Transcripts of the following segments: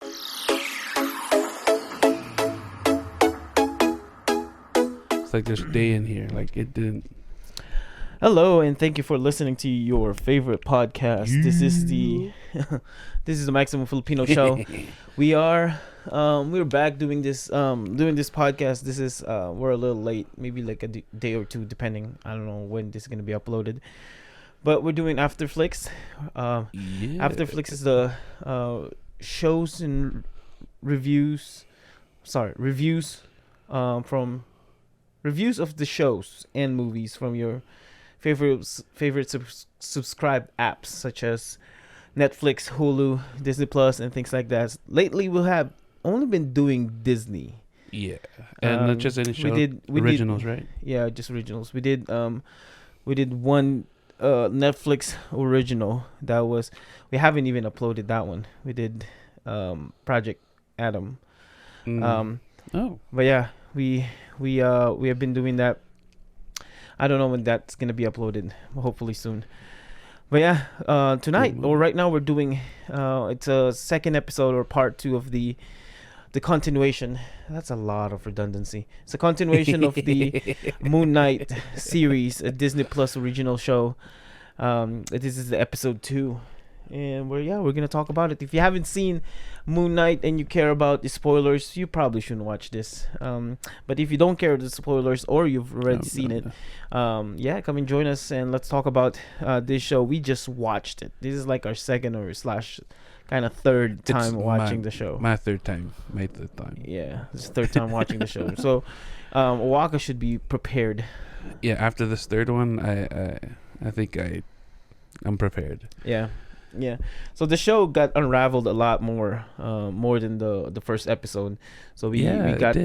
It's like there's a day in here. Like it didn't. Hello, and thank you for listening to your favorite podcast. This is the this is the Maximum Filipino Show. We're back doing this podcast. This is we're a little late, maybe like a day or two, depending. I don't know when this is gonna be uploaded, but we're doing Afterflicks. Afterflicks is the shows and reviews. Reviews from reviews of the shows and movies from your favorite subscribe apps such as Netflix, Hulu, Disney Plus, and things like that. Lately, we have only been doing Disney. Yeah, and not just any show. We originals, right? Yeah, just originals. We did one Netflix original that was. We haven't even uploaded that one. We did Project Adam. But yeah, we have been doing that. I don't know when that's gonna be uploaded. Hopefully soon. But yeah, tonight or right now we're doing it's a second episode or part 2 of the continuation. That's a lot of redundancy. It's a continuation of the Moonknight series, a Disney Plus original show. This is the episode 2. And we're gonna talk about it. If you haven't seen Moon Knight and you care about the spoilers, you probably shouldn't watch this. But if you don't care about the spoilers or you've already seen it, come and join us and let's talk about this show. We just watched it. This is like our second or slash kind of third time watching the show. My third time. Yeah, it's the third time watching the show. So Waka should be prepared. Yeah, after this third one, I think I'm prepared. Yeah, so the show got unraveled a lot more than the first episode. So we got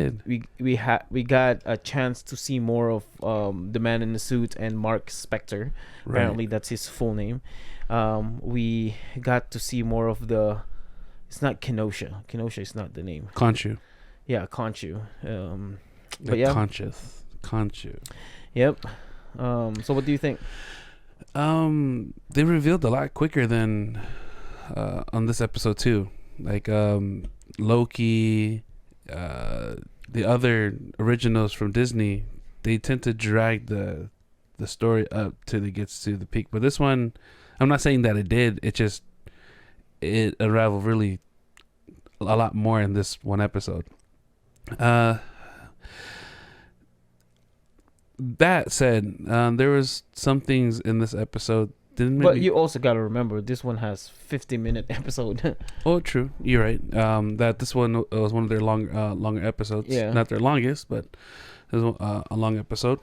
a chance to see more of the man in the suit and Mark Spector. Apparently, that's his full name. We got to see more of the. It's not Kenosha. Kenosha is not the name. Khonshu. Yeah, Khonshu. Khonshu. Yep. So what do you think? They revealed a lot quicker than on this episode too. Like Loki, the other originals from Disney, they tend to drag the story up till it gets to the peak. But this one, I'm not saying that it did. It unraveled really a lot more in this one episode. That said, there was some things in this episode but you also got to remember this one has 50-minute episode. Oh, true. You're right. That this one was one of their longer episodes. Yeah. Not their longest, but it was a long episode.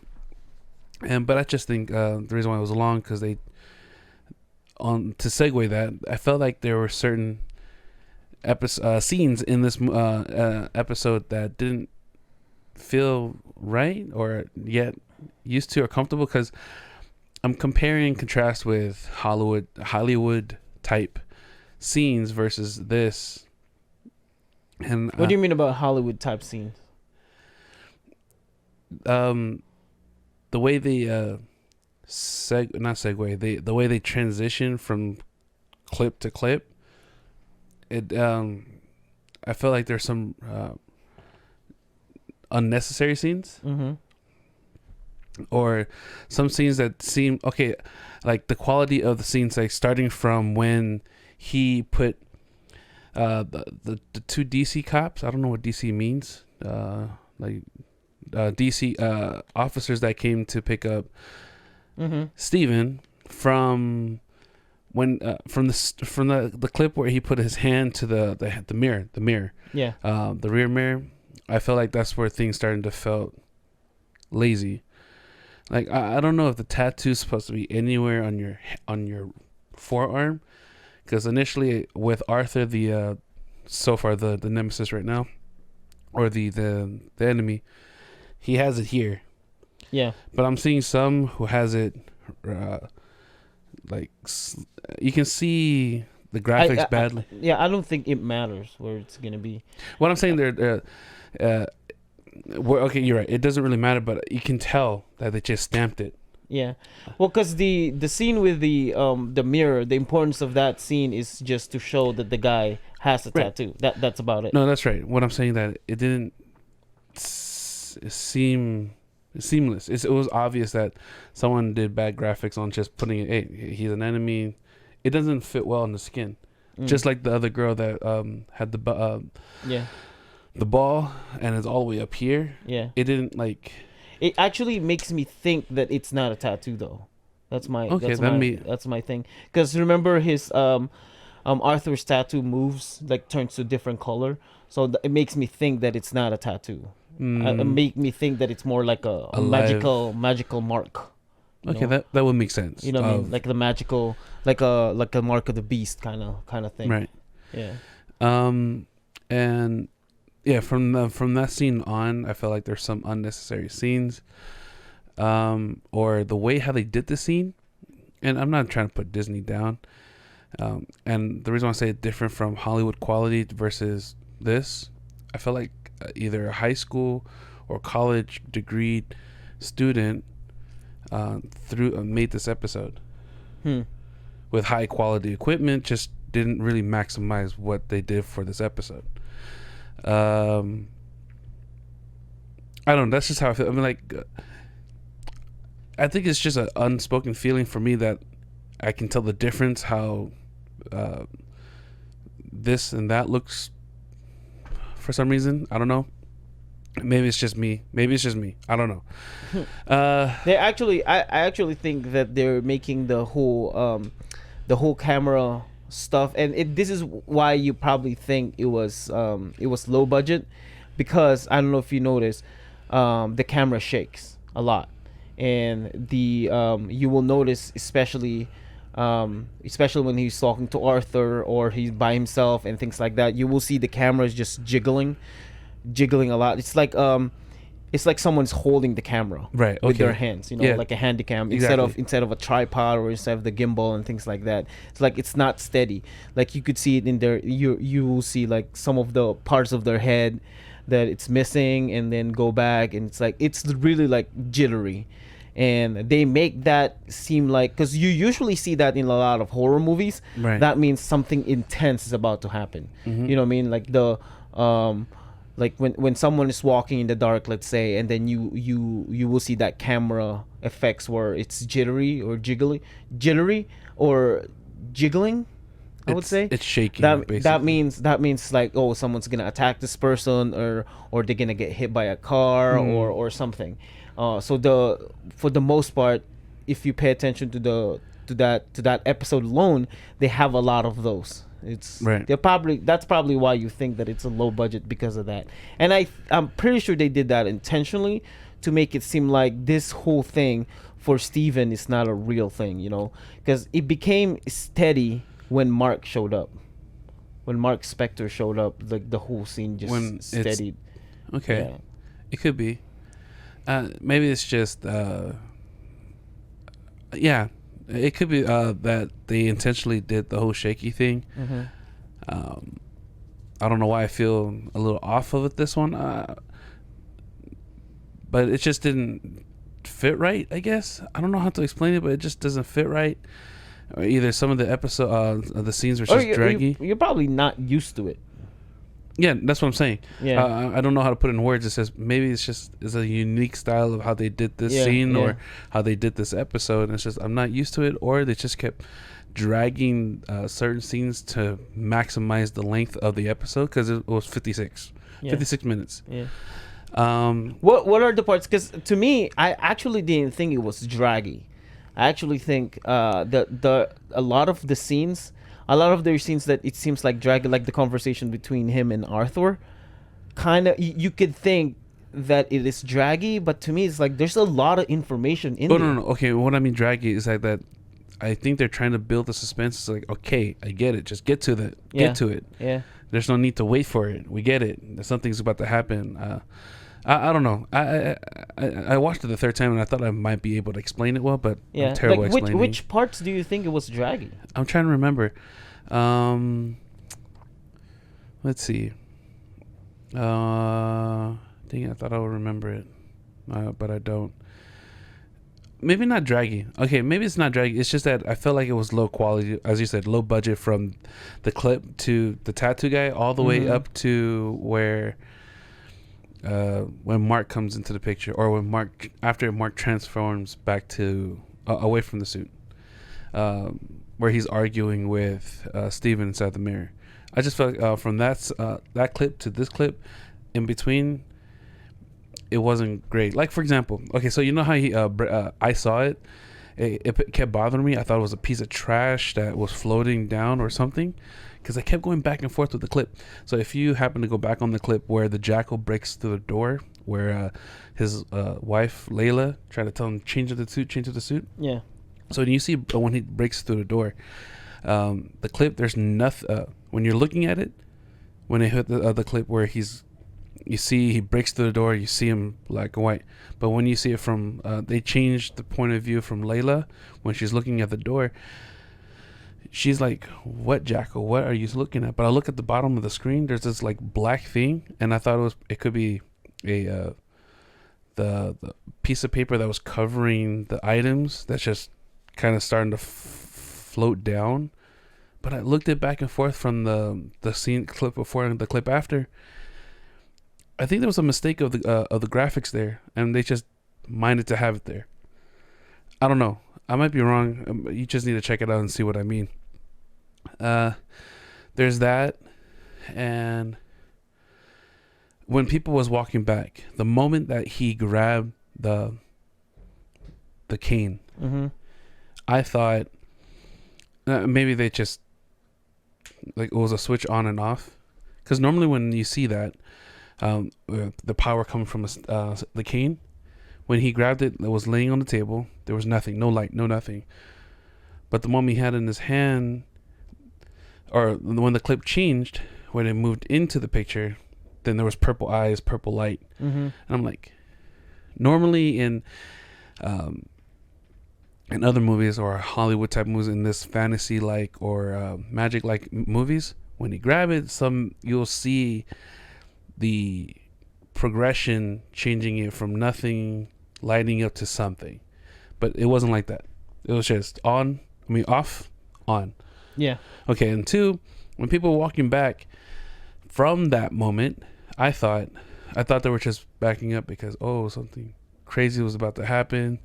But I just think the reason why it was long because to segue that, I felt like there were certain scenes in this episode that didn't feel right or yet used to or comfortable because I'm comparing and contrast with Hollywood type scenes versus this. And what do you mean about Hollywood type scenes? The way they the way they transition from clip to clip, I felt like there's some unnecessary scenes. Mm-hmm. Or some scenes that seem okay, like the quality of the scenes, like starting from when he put the two DC cops. I don't know what DC means. DC officers that came to pick up Steven from when from the clip where he put his hand to the mirror. Yeah. The rear mirror. I felt like that's where things started to felt lazy. Like I don't know if the tattoo's supposed to be anywhere on your forearm, because initially with Arthur, so far the nemesis right now, or the enemy, he has it here. Yeah. But I'm seeing some who has it, like you can see the graphics badly. I don't think it matters where it's gonna be. What I'm saying okay, you're right. It doesn't really matter, but you can tell that they just stamped it Yeah, well, because the scene with the mirror, the importance of that scene is just to show that the guy has a Right. tattoo. That's about it. No, that's right. What I'm saying that it didn't seem seamless. It was obvious that someone did bad graphics on just putting it. Hey, he's an enemy. It doesn't fit well in the skin. Just like the other girl that had Yeah, the ball and it's all the way up here. yeah. It didn't like. It actually makes me think that it's not a tattoo though. That's my Okay, that's that my may. that's my thing. Because remember his Arthur's tattoo moves like turns to different color, so it makes me think that it's not a tattoo. It make me think that it's more like a Alive. magical mark. Okay, know? that would make sense. You know what I mean? Like the magical, like a mark of the beast kind of thing. Right. Yeah. And yeah, from that scene on, I felt like there's some unnecessary scenes, or the way how they did the scene. And I'm not trying to put Disney down. And the reason why I say it's different from Hollywood quality versus this, I felt like either a high school or college degree student made this episode with high quality equipment. Just didn't really maximize what they did for this episode. I don't know. That's just how I feel. I mean, like, I think it's just an unspoken feeling for me that I can tell the difference how this and that looks for some reason. I don't know. Maybe it's just me. I don't know. They actually, I actually think that they're making the whole camera stuff, and this is why you probably think it was low budget, because I don't know if you notice, the camera shakes a lot, and the you will notice especially when he's talking to Arthur or he's by himself and things like that, you will see the cameras just jiggling a lot. It's like someone's holding the camera Right. with Okay. their hands, Yeah. like a handycam, Exactly. instead of a tripod or instead of the gimbal and things like that. It's like it's not steady. Like you could see it in their, you will see like some of the parts of their head that it's missing, and then go back, and it's like it's really like jittery. And they make that seem like, because you usually see that in a lot of horror movies, Right. that means something intense is about to happen. You know what I mean? Like the like when someone is walking in the dark, let's say, and then you will see that camera effects where it's jittery or jiggling, I would say. It's shaking. That basically. that means like, oh, someone's gonna attack this person, or they're gonna get hit by a car, or something. So for the most part, if you pay attention to that episode alone, they have a lot of those. Right. That's probably why you think that it's a low budget, because of that. And I'm pretty sure they did that intentionally to make it seem like this whole thing for Steven is not a real thing, because it became steady when Mark showed up. When Mark Spector showed up, like the whole scene just steadied. Okay. Yeah. It could be. Maybe it's just. Yeah. It could be that they intentionally did the whole shaky thing. I don't know why I feel a little off of it this one, but it just didn't fit right, I guess. I don't know how to explain it, but it just doesn't fit right. Or either some of the the scenes were just draggy. You're probably not used to it. Yeah, that's what I'm saying. Yeah. I don't know how to put it in words. It says maybe it's a unique style of how they did this scene or how they did this episode. And it's just I'm not used to it, or they just kept dragging certain scenes to maximize the length of the episode, because it was 56 minutes. Yeah. What are the parts? Because to me, I actually didn't think it was draggy. I actually think a lot of their scenes that it seems like draggy, like the conversation between him and Arthur, kind of you could think that it is draggy, but to me it's like there's a lot of information in there. No. Okay, what I mean draggy is like that. I think they're trying to build the suspense. It's like, okay, I get it. Just get to it. Get to it. Yeah. There's no need to wait for it. We get it. Something's about to happen. I don't know. I watched it the third time and I thought I might be able to explain it well, but I'm terrible at explaining. Which parts do you think it was draggy? I'm trying to remember. Let's see. Dang it, I thought I would remember it, but I don't. maybe not draggy. Okay, maybe it's not draggy. It's just that I felt like it was low quality, as you said, low budget from the clip to the tattoo guy all the way up to where when Mark comes into the picture, or when after Mark transforms back to away from the suit, where he's arguing with Steven inside the mirror. I just felt from that clip to this clip, in between, it wasn't great. Like, for example, okay, so you know how I saw it. It kept bothering me. I thought it was a piece of trash that was floating down or something, because I kept going back and forth with the clip. So if you happen to go back on the clip where the jackal breaks through the door, where his wife Layla tried to tell him change to the suit. Yeah. So when you see when he breaks through the door, the clip, there's nothing. When you're looking at it, when they hit the clip where you see he breaks through the door, you see him black and white. But when you see it from, they changed the point of view from Layla when she's looking at the door. She's like, "What, Jackal? What are you looking at?" But I look at the bottom of the screen. There's this like black thing, and I thought it could be a the piece of paper that was covering the items that's just kind of starting to float down. But I looked it back and forth from the scene clip before and the clip after. I think there was a mistake of the graphics there, and they just minded to have it there. I don't know. I might be wrong. You just need to check it out and see what I mean. There's that, and when people was walking back, the moment that he grabbed the cane, I thought maybe they just like it was a switch on and off, because normally when you see that. The power coming from the cane. When he grabbed it was laying on the table. There was nothing, no light, no nothing. But the moment he had in his hand, or when the clip changed, when it moved into the picture, then there was purple eyes, purple light. And I'm like, normally in other movies or Hollywood type movies, in this fantasy like or magic like movies, when you grab it, you'll see the progression changing it from nothing lighting up to something. But it wasn't like that. It was just off, on. Yeah. Okay, and two, when people were walking back from that moment, I thought they were just backing up because something crazy was about to happen,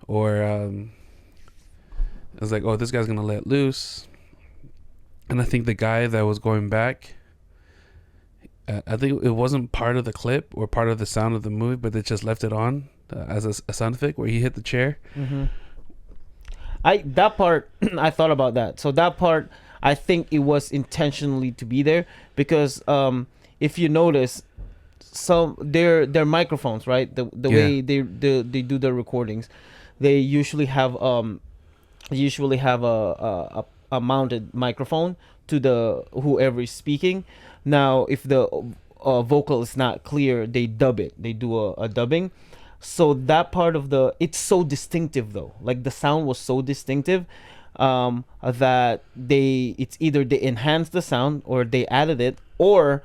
or I was like, this guy's gonna let loose. And I think the guy that was going back, I think it wasn't part of the clip or part of the sound of the movie, but they just left it on as a sound effect where he hit the chair. That part I thought about that. So that part, I think it was intentionally to be there because if you notice, their microphones, right? The way they do their recordings, they usually have a mounted microphone to the whoever is speaking. Now, if the vocal is not clear, they dub it. They do a dubbing. So that part of it's so distinctive though. Like the sound was so distinctive that it's either they enhanced the sound or they added it, or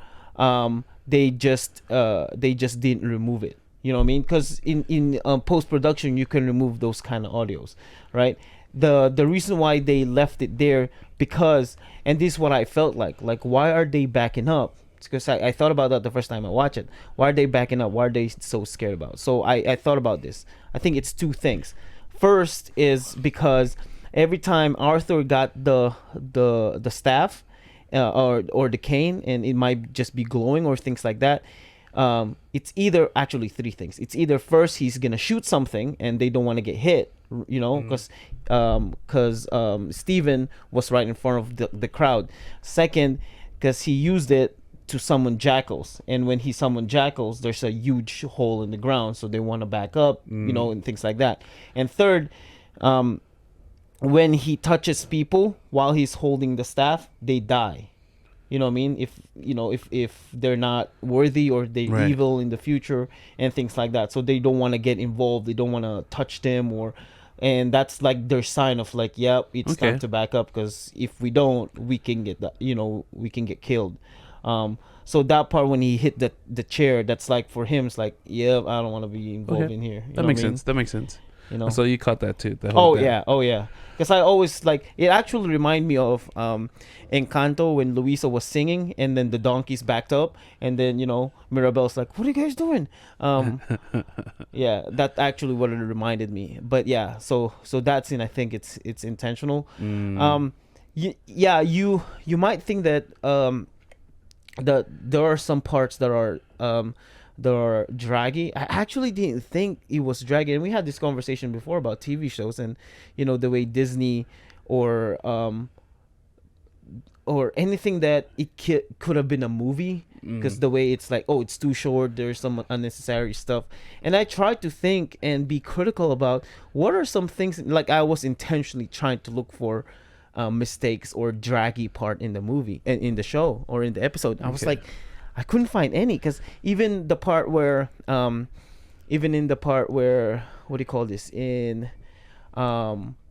they just didn't remove it. You know what I mean? Because in post production you can remove those kind of audios, right? The reason why they left it there, because, and this is what I felt like why are they backing up? It's because I thought about that the first time I watched it. Why are they backing up? Why are they so scared about it? So I thought about this. I think it's two things. First is because every time Arthur got the staff or the cane, and it might just be glowing or things like that, it's either actually three things. It's either first he's gonna shoot something and they don't want to get hit, you know, because Steven was right in front of the crowd. Second, because he used it to summon jackals, and when he summoned jackals, there's a huge hole in the ground, so they want to back up, you know, and things like that. And third, when he touches people while he's holding the staff, they die. You know what I mean? If they're not worthy or they're evil in the future and things like that. So they don't want to get involved. They don't want to touch them, and that's like their sign of like, yep, it's time to back up, because if we don't, we can get we can get killed. So that part when he hit the chair, that's like for him, it's like, yeah, I don't want to be involved in here. That makes sense. You know. So you caught that too. The whole Oh yeah. Because I always like it. Actually, remind me of Encanto when Luisa was singing, and then the donkeys backed up, and then Mirabelle's like, "What are you guys doing?" Yeah, that actually what it reminded me. But yeah, so that scene, I think it's intentional. Mm. Yeah, you might think that that there are some parts that are draggy. I actually didn't think it was draggy, and we had this conversation before about TV shows and the way Disney or anything that it could have been a movie, because the way it's like, oh, it's too short, there's some unnecessary stuff. And I tried to think and be critical about what are some things, like I was intentionally trying to look for mistakes or draggy part in the movie and in the show or in the episode. I was like, I couldn't find any, because even the part where even in the part where, what do you call this, in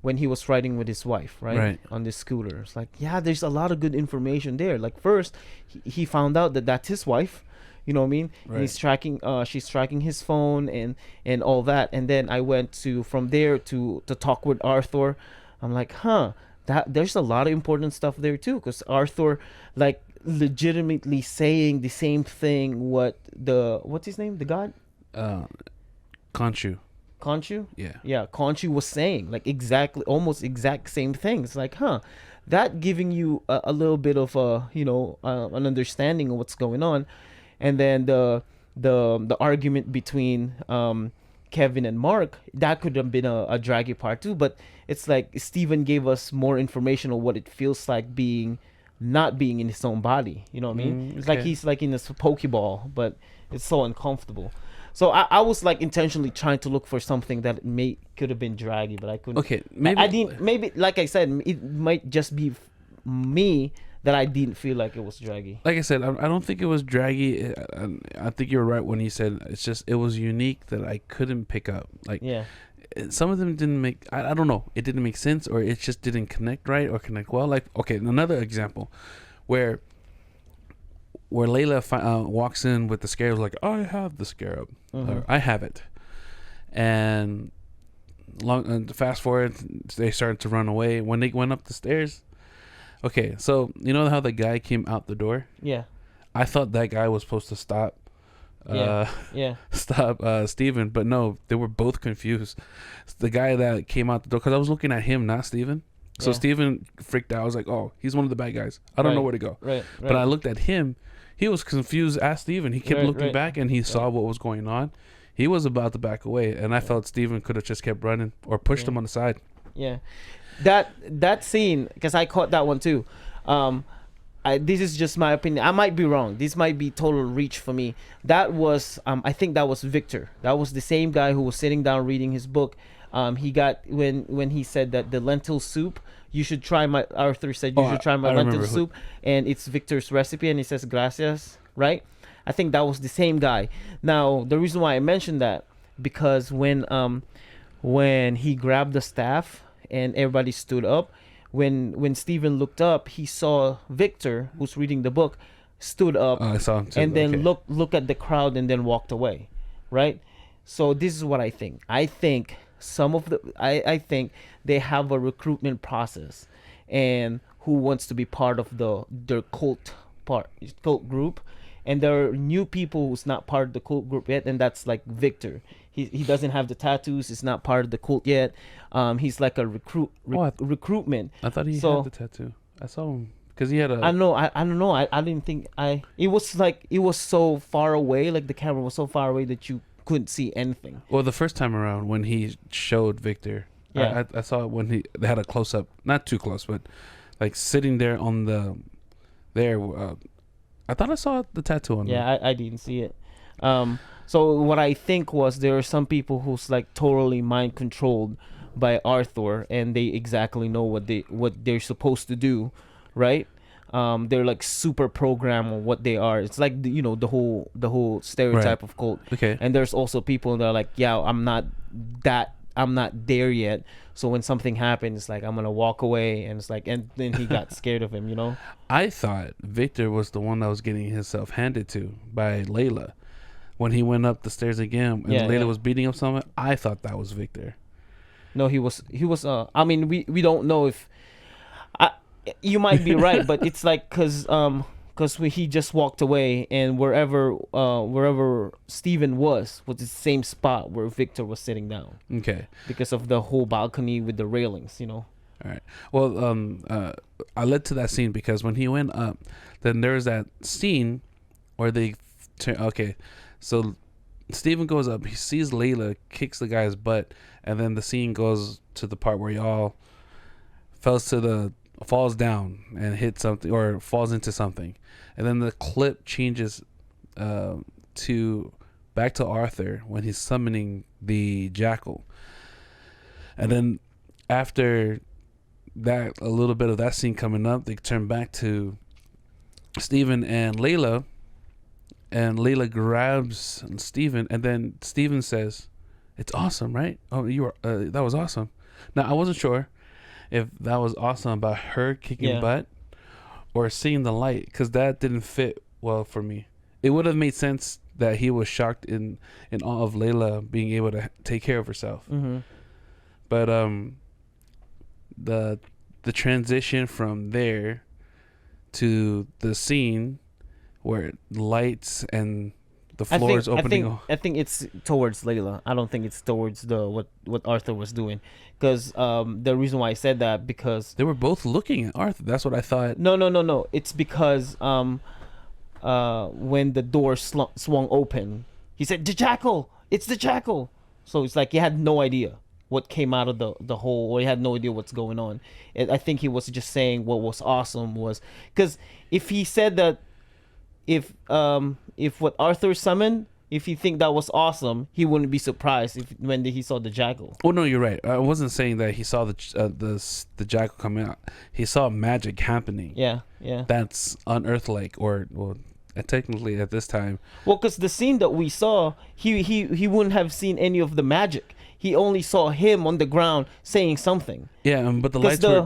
when he was riding with his wife, right, on this scooter, it's like, yeah, there's a lot of good information there. Like, first he found out that that's his wife, you know what I mean, and he's tracking she's tracking his phone and all that. And then I went to from there to talk with Arthur. I'm like, that there's a lot of important stuff there too, because Arthur, like, legitimately saying the same thing what's his name, the god, Khonshu. Yeah, Khonshu was saying, like, exactly, almost exact same thing. It's like, that giving you a little bit of an understanding of what's going on. And then the argument between Kevin and Mark, that could have been a draggy part too, but it's like Steven gave us more information on what it feels like not being in his own body. You know what I mean? It's like he's like in this Pokeball, but it's so uncomfortable. So I was like intentionally trying to look for something that could have been draggy, but I couldn't. Okay, maybe I didn't. Maybe, like I said, it might just be me that I didn't feel like it was draggy. Like I said, I don't think it was draggy. I think you're right when you said it's just, it was unique that I couldn't pick up. Like, some of them didn't make, I don't know, it didn't make sense, or it just didn't connect right or connect well. Like, okay, another example where Layla walks in with the scarab, like, I have the scarab, or I have it, and fast forward, they started to run away. When they went up the stairs, okay, so you know how the guy came out the door? Yeah. I thought that guy was supposed to stop stop Steven, but no, they were both confused. The guy that came out the door, because I was looking at him, not Steven. So Steven freaked out. I was like, oh, he's one of the bad guys. I don't know where to go. But I looked at him. He was confused as Steven. He kept looking back, and he saw what was going on. He was about to back away, and I felt Steven could have just kept running or pushed him on the side. Yeah. That scene, because I caught that one too. This is just my opinion. I might be wrong. This might be total reach for me. That was I think that was Victor. That was the same guy who was sitting down reading his book. He got when he said that the lentil soup, you should try my, Arthur said you should try my lentil soup, and it's Victor's recipe, and he says gracias, right? I think that was the same guy. Now, the reason why I mentioned that, because when he grabbed the staff and everybody stood up, when Steven looked up, he saw Victor, who's reading the book, stood up, I saw him too. and then look at the crowd and then walked away, right? So this is what I think. I think I think they have a recruitment process, and who wants to be part of their cult group, and there are new people who's not part of the cult group yet, and that's like Victor. He doesn't have the tattoos. He's not part of the cult yet. He's like a recruitment. I thought he had the tattoo. I saw him because he had a. I know. I don't know. I didn't think It was like it was so far away. Like the camera was so far away that you couldn't see anything. Well, the first time around when he showed Victor, I saw it when they had a close up, not too close, but like sitting there on the there. I thought I saw the tattoo on him. Yeah, I didn't see it. So what I think was there are some people who's like totally mind controlled by Arthur, and they exactly know what they're supposed to do, right? They're like super programmed on what they are. It's like the whole stereotype of cult. Okay. And there's also people that are like, yeah, I'm not there yet. So when something happens, it's like I'm gonna walk away, and it's like, and then he got scared of him, I thought Victor was the one that was getting himself handed to by Layla when he went up the stairs again, and Layla was beating up someone. I thought that was Victor. No, he was. He was. I mean, we don't know if. I, you might be right, but it's like because he just walked away, and wherever Steven was the same spot where Victor was sitting down Okay. because of the whole balcony with the railings. You know. All right. Well, I led to that scene because when he went up, then there's that scene where they. Okay, so Steven goes up. He sees Layla, kicks the guy's butt, and then the scene goes to the part where y'all falls down and hits something or falls into something, and then the clip changes to back to Arthur when he's summoning the jackal, and then after that, a little bit of that scene coming up, they turn back to Steven and Layla. And Layla grabs Steven, and then Steven says, "It's awesome, right? Oh, you were that was awesome." Now I wasn't sure if that was awesome about her kicking butt or seeing the light, because that didn't fit well for me. It would have made sense that he was shocked in awe of Layla being able to take care of herself. Mm-hmm. But the transition from there to the scene where lights and the floor is opening. I think it's towards Layla. I don't think it's towards what Arthur was doing, because the reason why I said that, because They were both looking at Arthur. That's what I thought. no. It's because when the door swung open, he said, "The jackal! It's the jackal!" So it's like he had no idea what came out of the hole, or he had no idea what's going on. And I think he was just saying what was awesome was, because if he said that, if what Arthur summoned, if he think that was awesome, he wouldn't be surprised when he saw the jackal. Oh no, you're right. I wasn't saying that he saw the jackal come out. He saw magic happening. Yeah. That's unearth-like, or well, technically at this time. Well, because the scene that we saw, he wouldn't have seen any of the magic. He only saw him on the ground saying something. Yeah, but the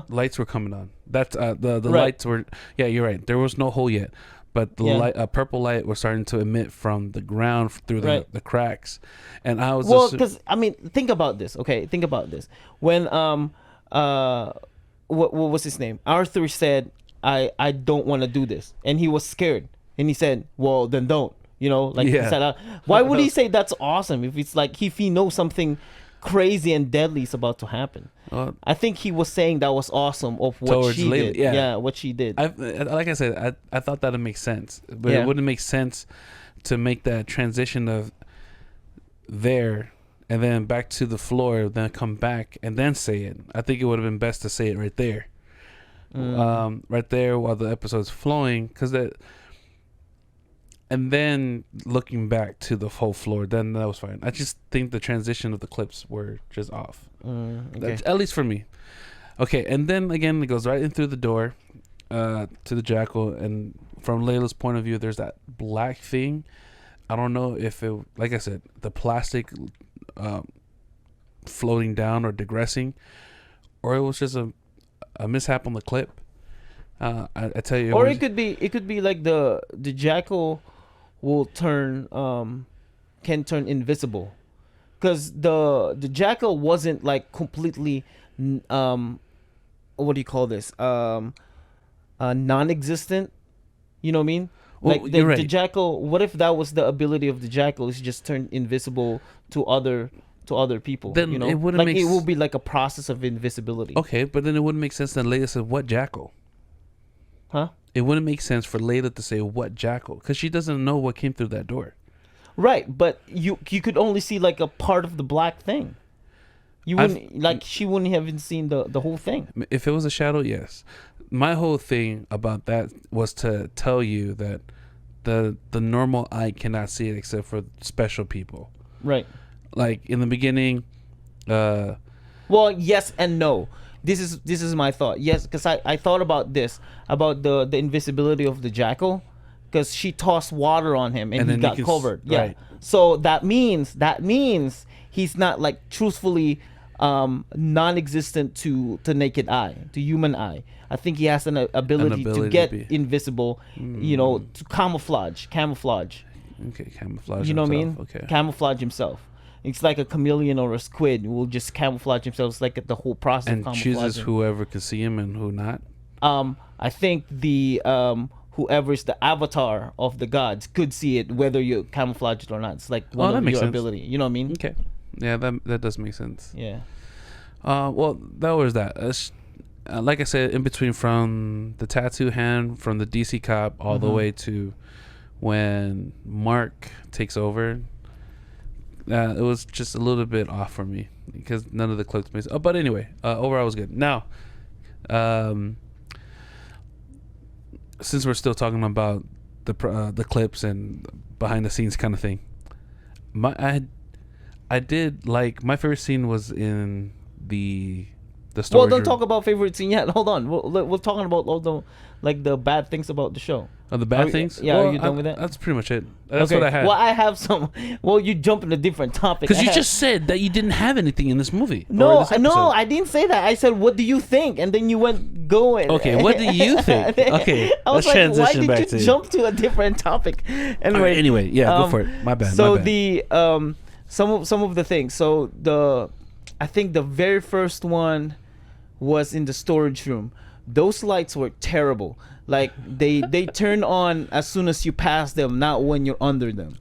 lights were coming on. That's the Right. lights were. Yeah, you're right. There was no hole yet. But the light, purple light was starting to emit from the ground through the cracks, and I was because I mean, think about this. Okay, think about this. When what was his name? Arthur said, "I don't want to do this," and he was scared, and he said, "Well, then don't." You know, like he said, why would he say that's awesome if it's like if he knows something crazy and deadly is about to happen? I think he was saying that was awesome of what she did. Yeah, what she did. Like I said, I thought that would make sense, but it wouldn't make sense to make that transition of there and then back to the floor, then come back and then say it. I think it would have been best to say it right there, right there while the episode's flowing, because that. And then looking back to the whole floor, then that was fine. I just think the transition of the clips were just off. Okay. At least for me. Okay, and then again, it goes right in through the door to the jackal. And from Layla's point of view, there's that black thing. I don't know if it, like I said, the plastic floating down or digressing, or it was just a mishap on the clip. I tell you. Or it could be like the jackal will can turn invisible, because the jackal wasn't like completely what do you call this, non-existent, you know what I mean? Well, Like you're right. the jackal, what if that was the ability of the jackal, is just turn invisible to other people? Then you know, it wouldn't like make it will be like a process of invisibility. Okay, but then it wouldn't make sense that Layla said, "What jackal?" Huh? It wouldn't make sense for Layla to say, "What jackal?" Because she doesn't know what came through that door. Right, but you could only see like a part of the black thing. You wouldn't she wouldn't have even seen the whole thing. If it was a shadow, yes. My whole thing about that was to tell you that the normal eye cannot see it except for special people. Right. Like in the beginning, well, yes and no. This is my thought. Yes, because I thought about this, about the invisibility of the jackal, because she tossed water on him and he got covered. Yeah. Right. So that means he's not like truthfully non-existent to naked eye, to human eye. I think he has an ability to get invisible, you know, to camouflage. Okay, camouflage. You know himself. what I mean? Okay. Camouflage himself. it's like a chameleon or a squid will just camouflage themselves, like the whole process And of chooses camouflaging. whoever can see him and who not. I think the whoever is the avatar of the gods could see it whether you camouflage it or not. It's like one That of makes your sense. ability. You know what I mean? Okay. Yeah, that does make sense. Yeah. Well, that was that. Like I said, in between from the tattoo hand from the DC cop all the way to when Mark takes over, it was just a little bit off for me because none of the clips made. But anyway, overall it was good. Now, since we're still talking about the clips and behind the scenes kind of thing, I did like my favorite scene was in the storage Well, don't room. talk about favorite scene yet. Hold on. We're talking about all the bad things about the show. Oh, the bad things? Yeah, are you done with that? That's pretty much it. That's Okay. what I had. Well, I have some. Well, you jump in a different topic. Because you just said that you didn't have anything in this movie. or No, this no, episode. I didn't say that. I said, "What do you think?" And then you went going. Okay, what do you think? Okay, I was let's transition why back did to you jump to a different topic? Anyway, yeah, go for it. My bad. So my bad. the some of the things. So I think the very first one was in the storage room. Those lights were terrible. Like they turn on as soon as you pass them, not when you're under them.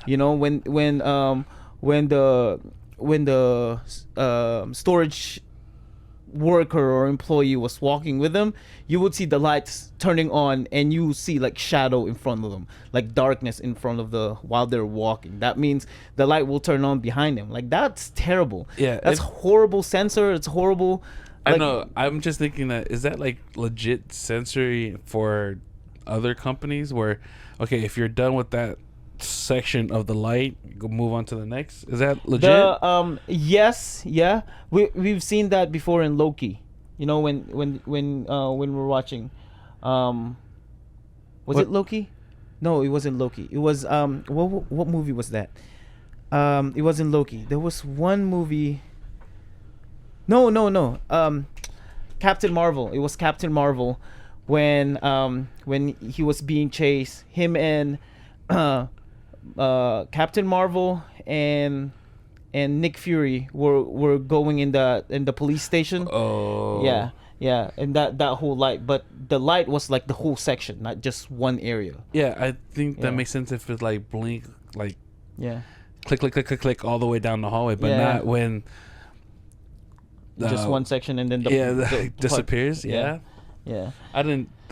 You know, when the storage worker or employee was walking with them, you would see the lights turning on, and you see like shadow in front of them, like darkness in front of while they're walking. That means the light will turn on behind them. Like that's terrible. Yeah, that's horrible sensor. It's horrible. I know. I'm just thinking that is that like legit sensory for other companies where, okay, if you're done with that section of the light, go move on to the next. Is that legit? Yes, yeah. We've seen that before in Loki. You know when we're watching, was it Loki? No, it wasn't Loki. It was what movie was that? It wasn't Loki. There was one movie. No. Captain Marvel. It was Captain Marvel when he was being chased. Him and Captain Marvel and Nick Fury were going in the police station. Oh. Yeah, and that whole light, but the light was like the whole section, not just one area. Yeah, I think that makes sense if it's like blink, like click, click, click, click, click all the way down the hallway, but not when just one section and then the disappears. Yeah.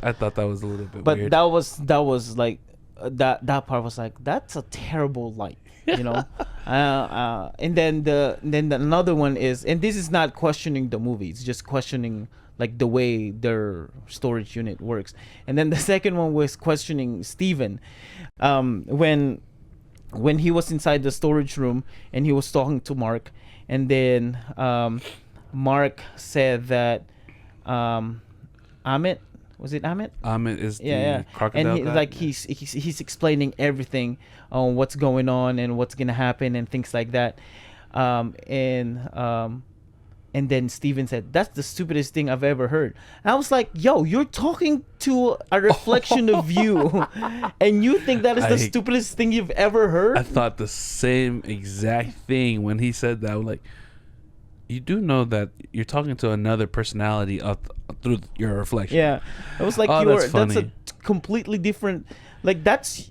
I thought that was a little bit but weird. that was like that part was like, that's a terrible light, you know. And then another one is, and this is not questioning the movie, it's just questioning like the way their storage unit works. And then the second one was questioning Steven, when he was inside the storage room and he was talking to Mark, and then Mark said that Amit, was it Amit? Amit is the crocodile and guy? like he's explaining everything on what's going on and what's gonna happen and things like that, and then Steven said, "That's the stupidest thing I've ever heard." And I was like, "Yo, you're talking to a reflection of you, and you think that is the stupidest thing you've ever heard?" I thought the same exact thing when he said that. I was like, you do know that you're talking to another personality through your reflection. Yeah, it was like that's a completely different. Like that's.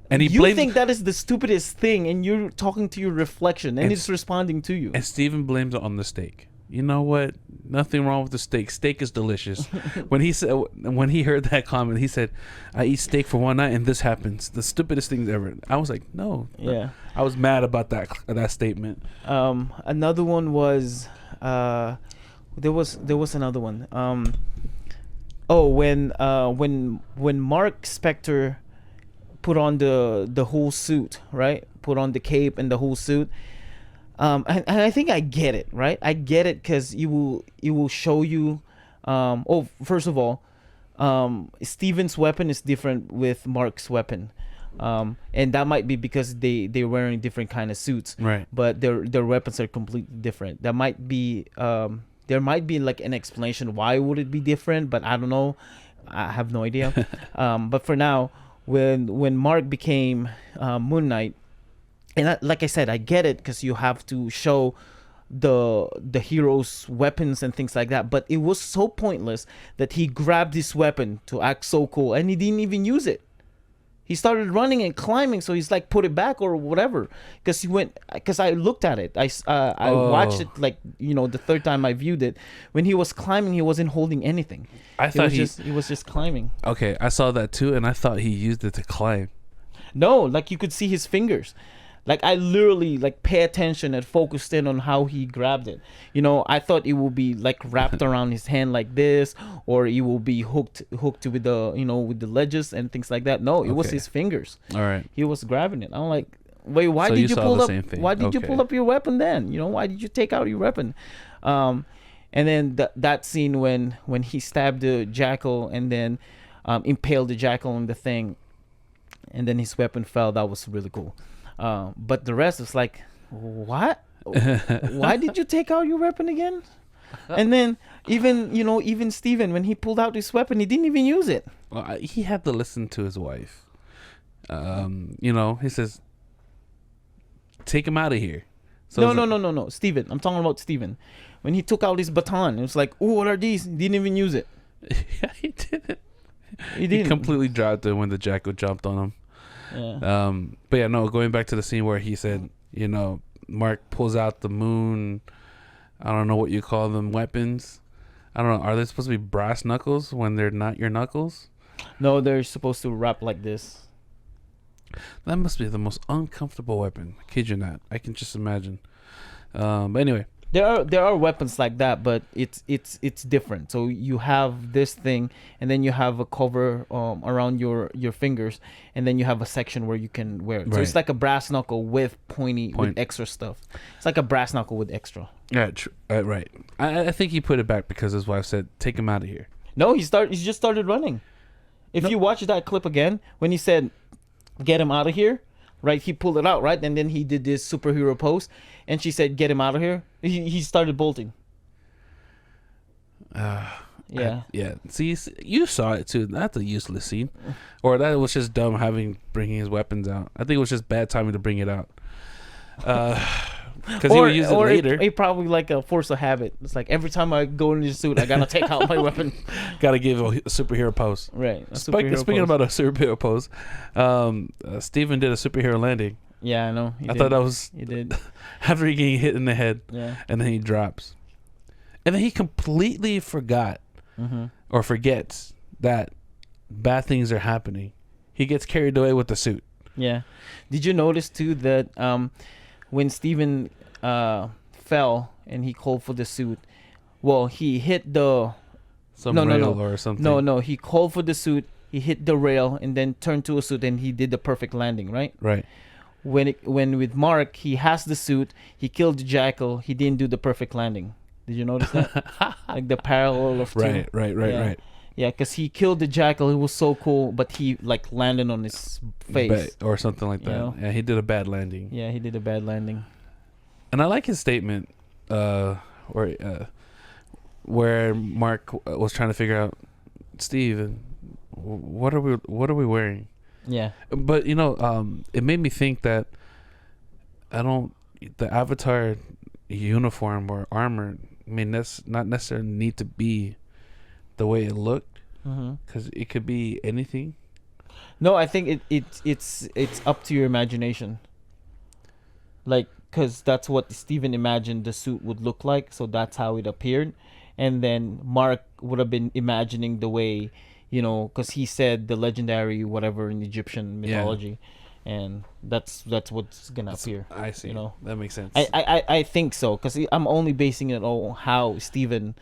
And you think that is the stupidest thing, and you're talking to your reflection, and it's responding to you. And Steven blames it on the steak. You know what? Nothing wrong with the steak. Steak is delicious. When he heard that comment, he said, "I eat steak for one night, and this happens. The stupidest things ever." I was like, "No." Yeah. I was mad about that statement. Another one was, there was another one. When Mark Spector put on the whole suit, right? Put on the cape and the whole suit. And I think I get it, right? I get it because it will show you. First of all, Steven's weapon is different with Mark's weapon, and that might be because they're wearing different kind of suits, right? But their weapons are completely different. There might be like an explanation why would it be different, but I don't know. I have no idea. But for now, when Mark became Moon Knight, And like I said, I get it because you have to show the hero's weapons and things like that. But it was so pointless that he grabbed this weapon to act so cool, and he didn't even use it. He started running and climbing, so he's like, put it back or whatever. Because I looked at it. I watched it, like, the third time I viewed it. When he was climbing, he wasn't holding anything. I thought he was just climbing. Okay, I saw that too, and I thought he used it to climb. No, like you could see his fingers. Like I literally like pay attention and focused in on how he grabbed it. I thought it would be like wrapped around his hand like this, or it will be hooked with the with the ledges and things like that. No, it was his fingers. All right. He was grabbing it. I'm like, wait, why So did you you saw pull the up? same thing. Why did you Okay. pull up your weapon then? Why did you take out your weapon? And then that scene when he stabbed the jackal and then impaled the jackal on the thing, and then his weapon fell. That was really cool. But the rest is like, what? Why did you take out your weapon again? And then even Steven, when he pulled out his weapon, he didn't even use it. Well, he had to listen to his wife. He says, "Take him out of here." So No. Steven, I'm talking about Steven. When he took out his baton, it was like, oh, what are these? He didn't even use it. Yeah, he did. He He didn't. completely dropped it when the jackal jumped on him. Yeah. But yeah, no. Going back to the scene where he said, Mark pulls out the moon. I don't know what you call them, weapons. I don't know. Are they supposed to be brass knuckles when they're not your knuckles? No, they're supposed to wrap like this. That must be the most uncomfortable weapon. I kid you not. I can just imagine. But anyway, There are weapons like that, but it's different. So you have this thing, and then you have a cover around your fingers, and then you have a section where you can wear it. So it's Right. like a brass knuckle with with extra stuff. It's like a brass knuckle with extra. yeah, right. I think he put it back because his wife said, "Take him out of here." No, he just started running. If you watch that clip again, when he said, "Get him out of here," right? He pulled it out, right? And then he did this superhero pose, and she said, "Get him out of here." He started bolting. Yeah. Yeah. See, you saw it too. That's a useless scene, or that was just dumb bringing his weapons out. I think it was just bad timing to bring it out. Because he would use it later. It probably like a force of habit. It's like every time I go into the suit, I gotta take out my weapon. Got to give a superhero pose. Right. Speaking about a superhero pose, Steven did a superhero landing. Yeah, I know. I thought that was He did. after he getting hit in the head, Yeah. and then he drops, and then he completely forgot or forgets that bad things are happening. He gets carried away with the suit. Yeah. Did you notice too that when Steven fell and he called for the suit, well, he hit the Rail or something. No, he called for the suit. He hit the rail and then turned to a suit, and he did the perfect landing, right? Right. When with Mark, he has the suit. He killed the jackal. He didn't do the perfect landing. Did you notice that? Like the parallel of two. Right. Yeah, because he killed the jackal. It was so cool, but he like landed on his face. Or something like that. You know? Yeah, he did a bad landing. Yeah, he did a bad landing. And I like his statement, where Mark was trying to figure out, Steve, what are we wearing? Yeah. But it made me think that the Avatar uniform or armor may not necessarily need to be the way it looked, because it could be anything. No, I think it's up to your imagination. Like, because that's what Steven imagined the suit would look like, so that's how it appeared. And then Mark would have been imagining the way, because he said the legendary whatever in Egyptian mythology, and that's what's gonna appear. I see. That makes sense. I think so, because I'm only basing it on how Steven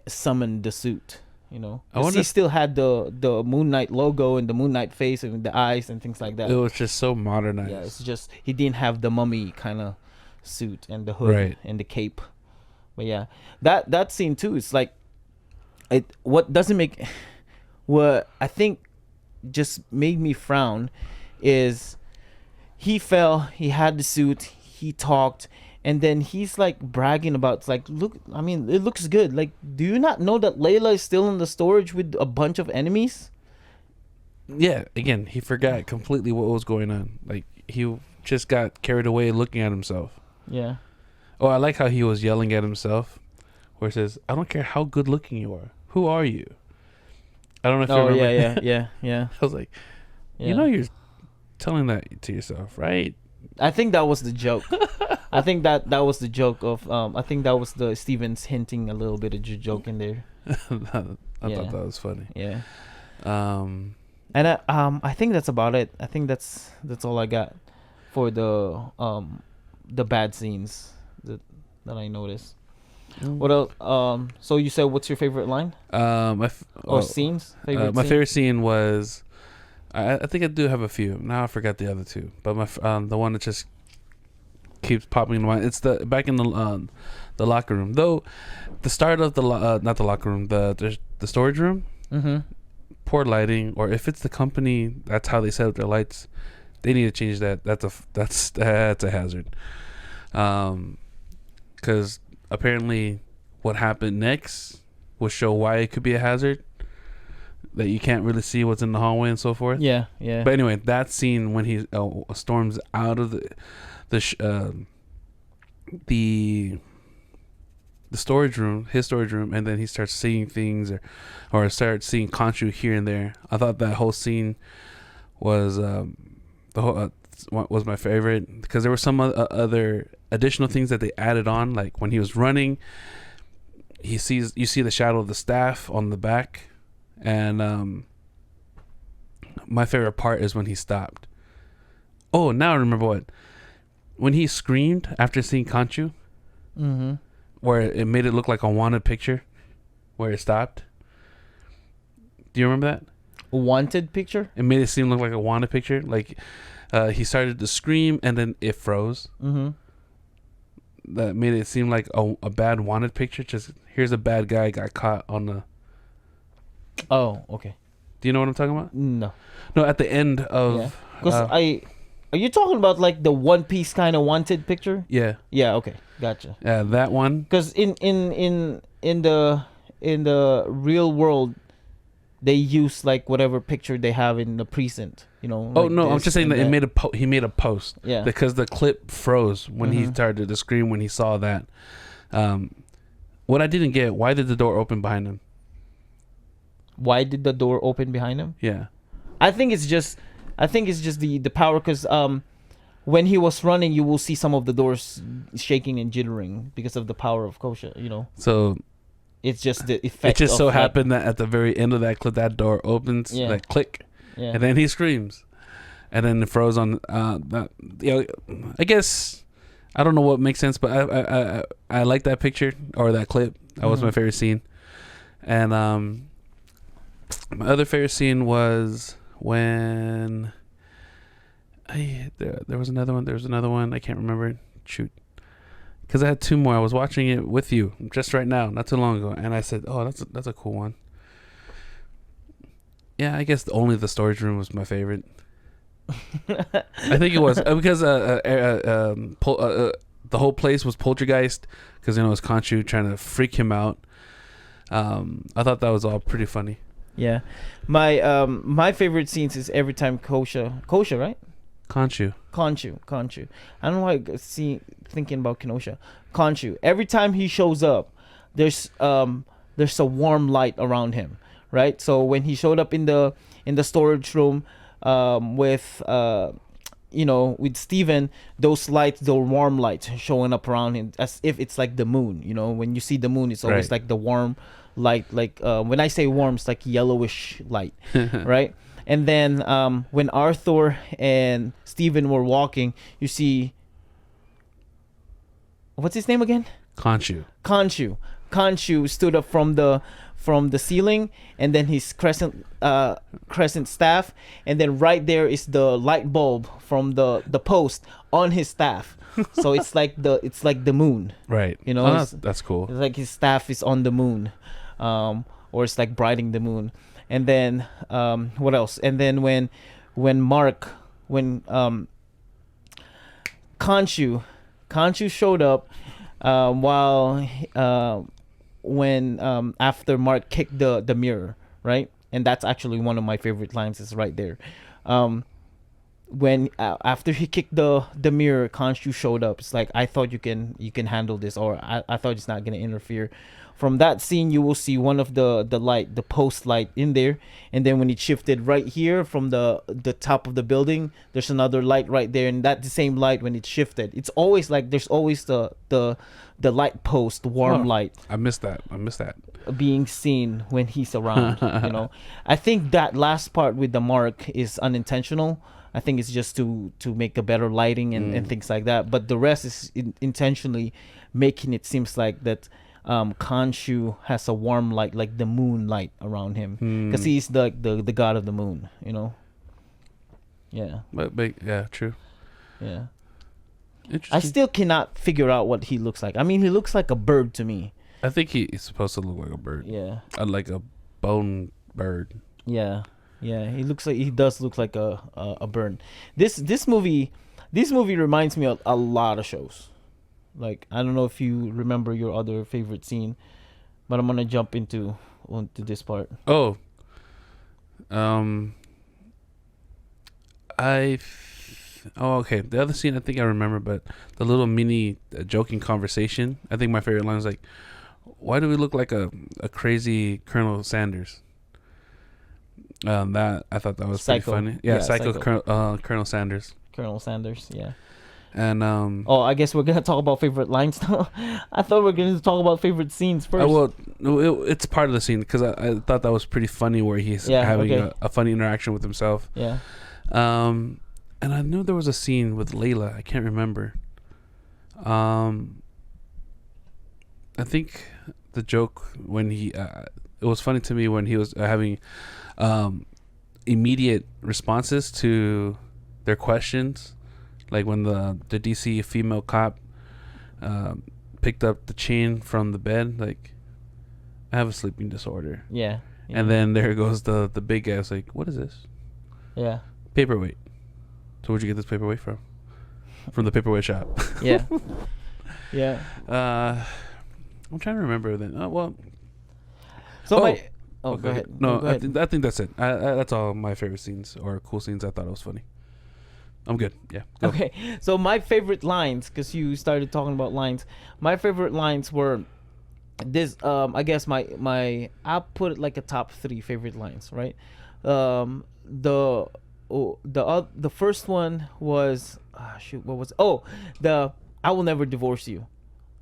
summoned the suit. I wonder he still had the Moonknight logo and the Moonknight face and the eyes and things like that. It was just so modernized. Yeah, it's just he didn't have the mummy kind of suit and the hood and the cape. But yeah, that scene too. It's like what I think just made me frown is he fell. He had the suit. He talked. And then he's like bragging about, it's like, look, I mean, it looks good. Like, do you not know that Layla is still in the storage with a bunch of enemies? Yeah, again, he forgot completely what was going on. Like, just got carried away looking at himself. Yeah. Oh, I like how he was yelling at himself, where it says, "I don't care how good looking you are. Who are you?" I don't know if you Oh remember. yeah. I was like, you know, you're telling that to yourself, right? I think that was the joke. I think that was the joke of I think that was the Stevens hinting a little bit of joke in there. I thought that was funny. Yeah. Um, And I think that's about it. I think that's all I got for the bad scenes that I noticed. What else? So you said what's your favorite line? Scenes? My favorite scene was, I think I do have a few. Now I forgot the other two, but the one that just keeps popping in mind. It's the back in the locker room. Though the start of the not the locker room, the storage room. Mm-hmm. Poor lighting, or if it's the company, that's how they set up their lights. They need to change that. That's a hazard. Because apparently, what happened next will show why it could be a hazard. That you can't really see what's in the hallway and so forth. Yeah. But anyway, that scene when he storms out of the storage room, his storage room, and then he starts seeing things or starts seeing Khonshu here and there. I thought that whole scene was was my favorite, because there were some other additional things that they added on, like when he was running, you see the shadow of the staff on the back, and my favorite part is when he stopped. Oh, now I remember when he screamed after seeing Khonshu. Mm-hmm. Where it made it look like a wanted picture, where it stopped. Do you remember that? A wanted picture? It made it seem look like a wanted picture. Like he started to scream and then it froze. Mm-hmm. That made it seem like a bad wanted picture. Just here's a bad guy got caught on the. Oh, okay. Do you know what I'm talking about? No. No, at the end of. Yeah. Because are you talking about like the One Piece kind of wanted picture? Yeah. Yeah. Okay. Gotcha. Yeah, that one. Because in the real world, they use like whatever picture they have in the precinct. You know. Oh like no, I'm just saying that he he made a post. Yeah. Because the clip froze when he started to scream when he saw that. What I didn't get, why did the door open behind him? Why did the door open behind him? Yeah. I think it's just the power, because when he was running, you will see some of the doors shaking and jittering because of the power of Kosha, you know. So it's just the effect. It just so happened that at the very end of that clip, that door opens, like click, and then he screams, and then it froze on that. You know, I guess I don't know what makes sense, but I like that picture or that clip. That was my favorite scene, and my other favorite scene was when there was another one. There was another one. I can't remember. Shoot. Because I had two more. I was watching it with you just right now, not too long ago, and I said, "Oh, that's a cool one." Yeah, I guess only the storage room was my favorite. I think it was because the whole place was poltergeist, because it was Khonshu trying to freak him out. I thought that was all pretty funny. Yeah, my favorite scenes is every time Kosha, right? Khonshu. I don't know why I thinking about Kenosha. Khonshu. Every time he shows up, there's a warm light around him, right? So when he showed up in the storage room, with with Steven, those warm lights showing up around him, as if it's like the moon. You know, when you see the moon, it's always like the warm light. Like when I say warm, it's like yellowish light, right? And then when Arthur and Steven were walking, you see, what's his name again? Khonshu. Khonshu stood up from the ceiling, and then his crescent staff, and then right there is the light bulb from the post on his staff. So it's like the moon. Right. You know, that's cool. It's like his staff is on the moon, or it's like brightening the moon. And then what else? And then when Khonshu showed up, after Mark kicked the mirror, right? And that's actually one of my favorite lines, is right there. when after he kicked the mirror, Khonshu showed up. It's like, I thought you can handle this, or I thought it's not gonna interfere. From that scene, you will see one of the post light in there, and then when it shifted right here from the top of the building, there's another light right there, and that the same light when it shifted. It's always like there's always the light post, warm light. I missed that. Being seen when he's around. I think that last part with the mark is unintentional. I think it's just to make a better lighting and things like that, but the rest is intentionally making it seems like that Khonshu has a warm light, like the moon light around him, because he's the god of the moon, yeah. But yeah, true. Yeah, Interesting. I still cannot figure out what he looks like. I mean, he looks like a bird to me. I think he's supposed to look like a bird. Yeah, Like a bone bird. yeah. He does look like a bird. This movie reminds me of a lot of shows. Like, I don't know if you remember your other favorite scene, but I'm gonna jump into this part. Oh, okay. The other scene I think I remember, but the little mini joking conversation. I think my favorite line is like, "Why do we look like a crazy Colonel Sanders?" That I thought that was Psycho. pretty funny. Yeah, Psycho. Psycho. Colonel Sanders. Colonel Sanders, yeah. And Oh, I guess we're gonna talk about favorite lines now. I thought we were gonna talk about favorite scenes first. well, no, it's part of the scene because I thought that was pretty funny where he's having a funny interaction with himself. Yeah. And I knew there was a scene with Layla. I can't remember. I think the joke when he it was funny to me when he was having immediate responses to their questions, like when the DC female cop picked up the chain from the bed, like, I have a sleeping disorder. Yeah. And then there goes the big guy. It's like, what is this? Yeah. Paperweight. So where'd you get this paperweight from? From the paperweight shop. Yeah. Yeah. I'm trying to remember then. So okay. Go ahead. No, go ahead. I think that's it. That's all my favorite scenes or cool scenes. I thought it was funny. I'm good. Yeah. Go. Okay. So my favorite lines, because you started talking about lines. My favorite lines were this. I guess I'll put it like a top 3 favorite lines. Right. The first one was what was the I will never divorce you.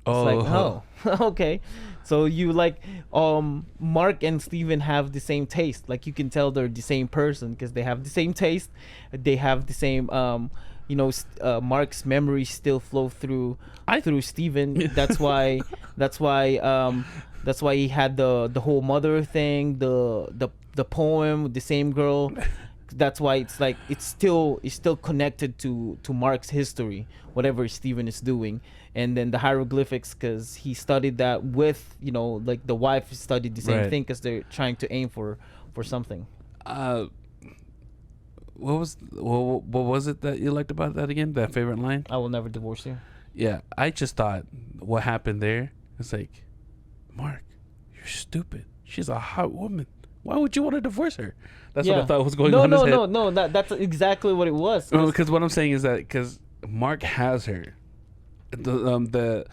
It's like, okay. So you like Mark and Steven have the same taste. Like, you can tell they're the same person because they have the same taste. They have the same Mark's memories still flow through Steven. That's why he had the whole mother thing, the poem, the same girl. That's why it's like it's still connected to Mark's history, whatever Steven is doing. And then the hieroglyphics, because he studied that with like the wife studied the same thing because they're trying to aim for something. What was it that you liked about that again? That favorite line? I will never divorce you. Yeah, I just thought what happened there. It's like, Mark, you're stupid. She's a hot woman. Why would you want to divorce her? That's what I thought was going on in his head. No. That's exactly what it was. Because what I'm saying is that because Mark has her, the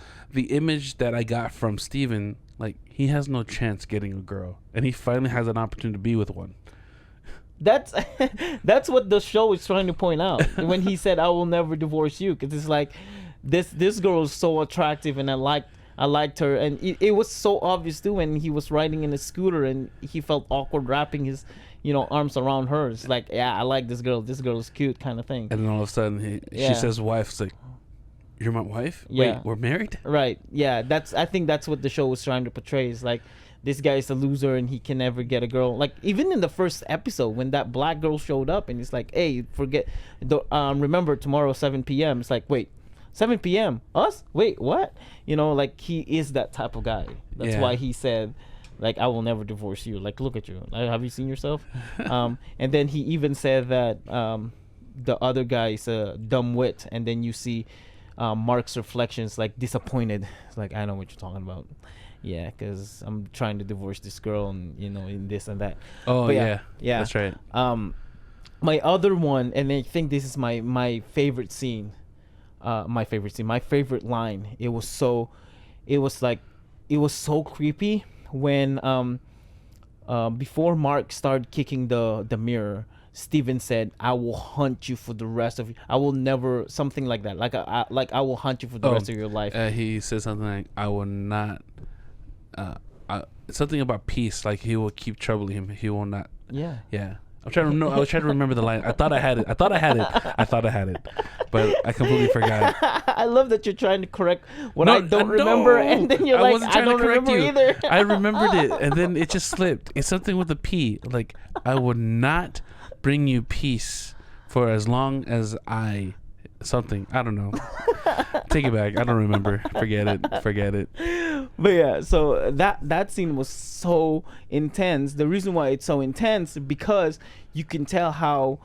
image that I got from Steven, like, he has no chance getting a girl, and he finally has an opportunity to be with one. That's what the show is trying to point out when he said, "I will never divorce you," because it's like this girl is so attractive, and I liked her, and it was so obvious too when he was riding in a scooter and he felt awkward wrapping his arms around her. It's like, yeah, I like this girl. This girl is cute, kind of thing. And then all of a sudden, she says, "Wife." It's like, you're my wife? Yeah. Wait, we're married? Right. Yeah. I think that's what the show was trying to portray. Is like, this guy is a loser and he can never get a girl. Like, even in the first episode when that black girl showed up and it's like, hey, remember tomorrow 7 p.m. It's like, wait, 7 p.m. Us? Wait, what? Like, he is that type of guy. That's why he said, like, I will never divorce you. Like, look at you. Like, have you seen yourself? And then he even said that the other guy is a dumb wit. And then you see Mark's reflections, like, disappointed. It's like, I know what you're talking about. Yeah, because I'm trying to divorce this girl and, in this and that. Oh, but yeah. Yeah. That's right. My other one, and I think this is my favorite scene. My favorite line. It was like, it was so creepy when before Mark started kicking the mirror. Steven said, "I will hunt you for the rest of. I will never something like that. Like I will hunt you for the rest of your life." He said something like, "I will not." Something about peace. Like he will keep troubling him. He will not. Yeah. Yeah. I'm trying to know. I was trying to remember the line. I thought I had it. I thought I had it, but I completely forgot. I love that you're trying to correct what No, I don't no. remember, and then you're I like, wasn't I trying to don't correct remember you. either. I remembered it, and then it just slipped. It's something with a P. Like, I would not bring you peace for as long as I. Something. I don't know. Take it back. I don't remember. Forget it. But yeah, so that scene was so intense. The reason why it's so intense, because you can tell how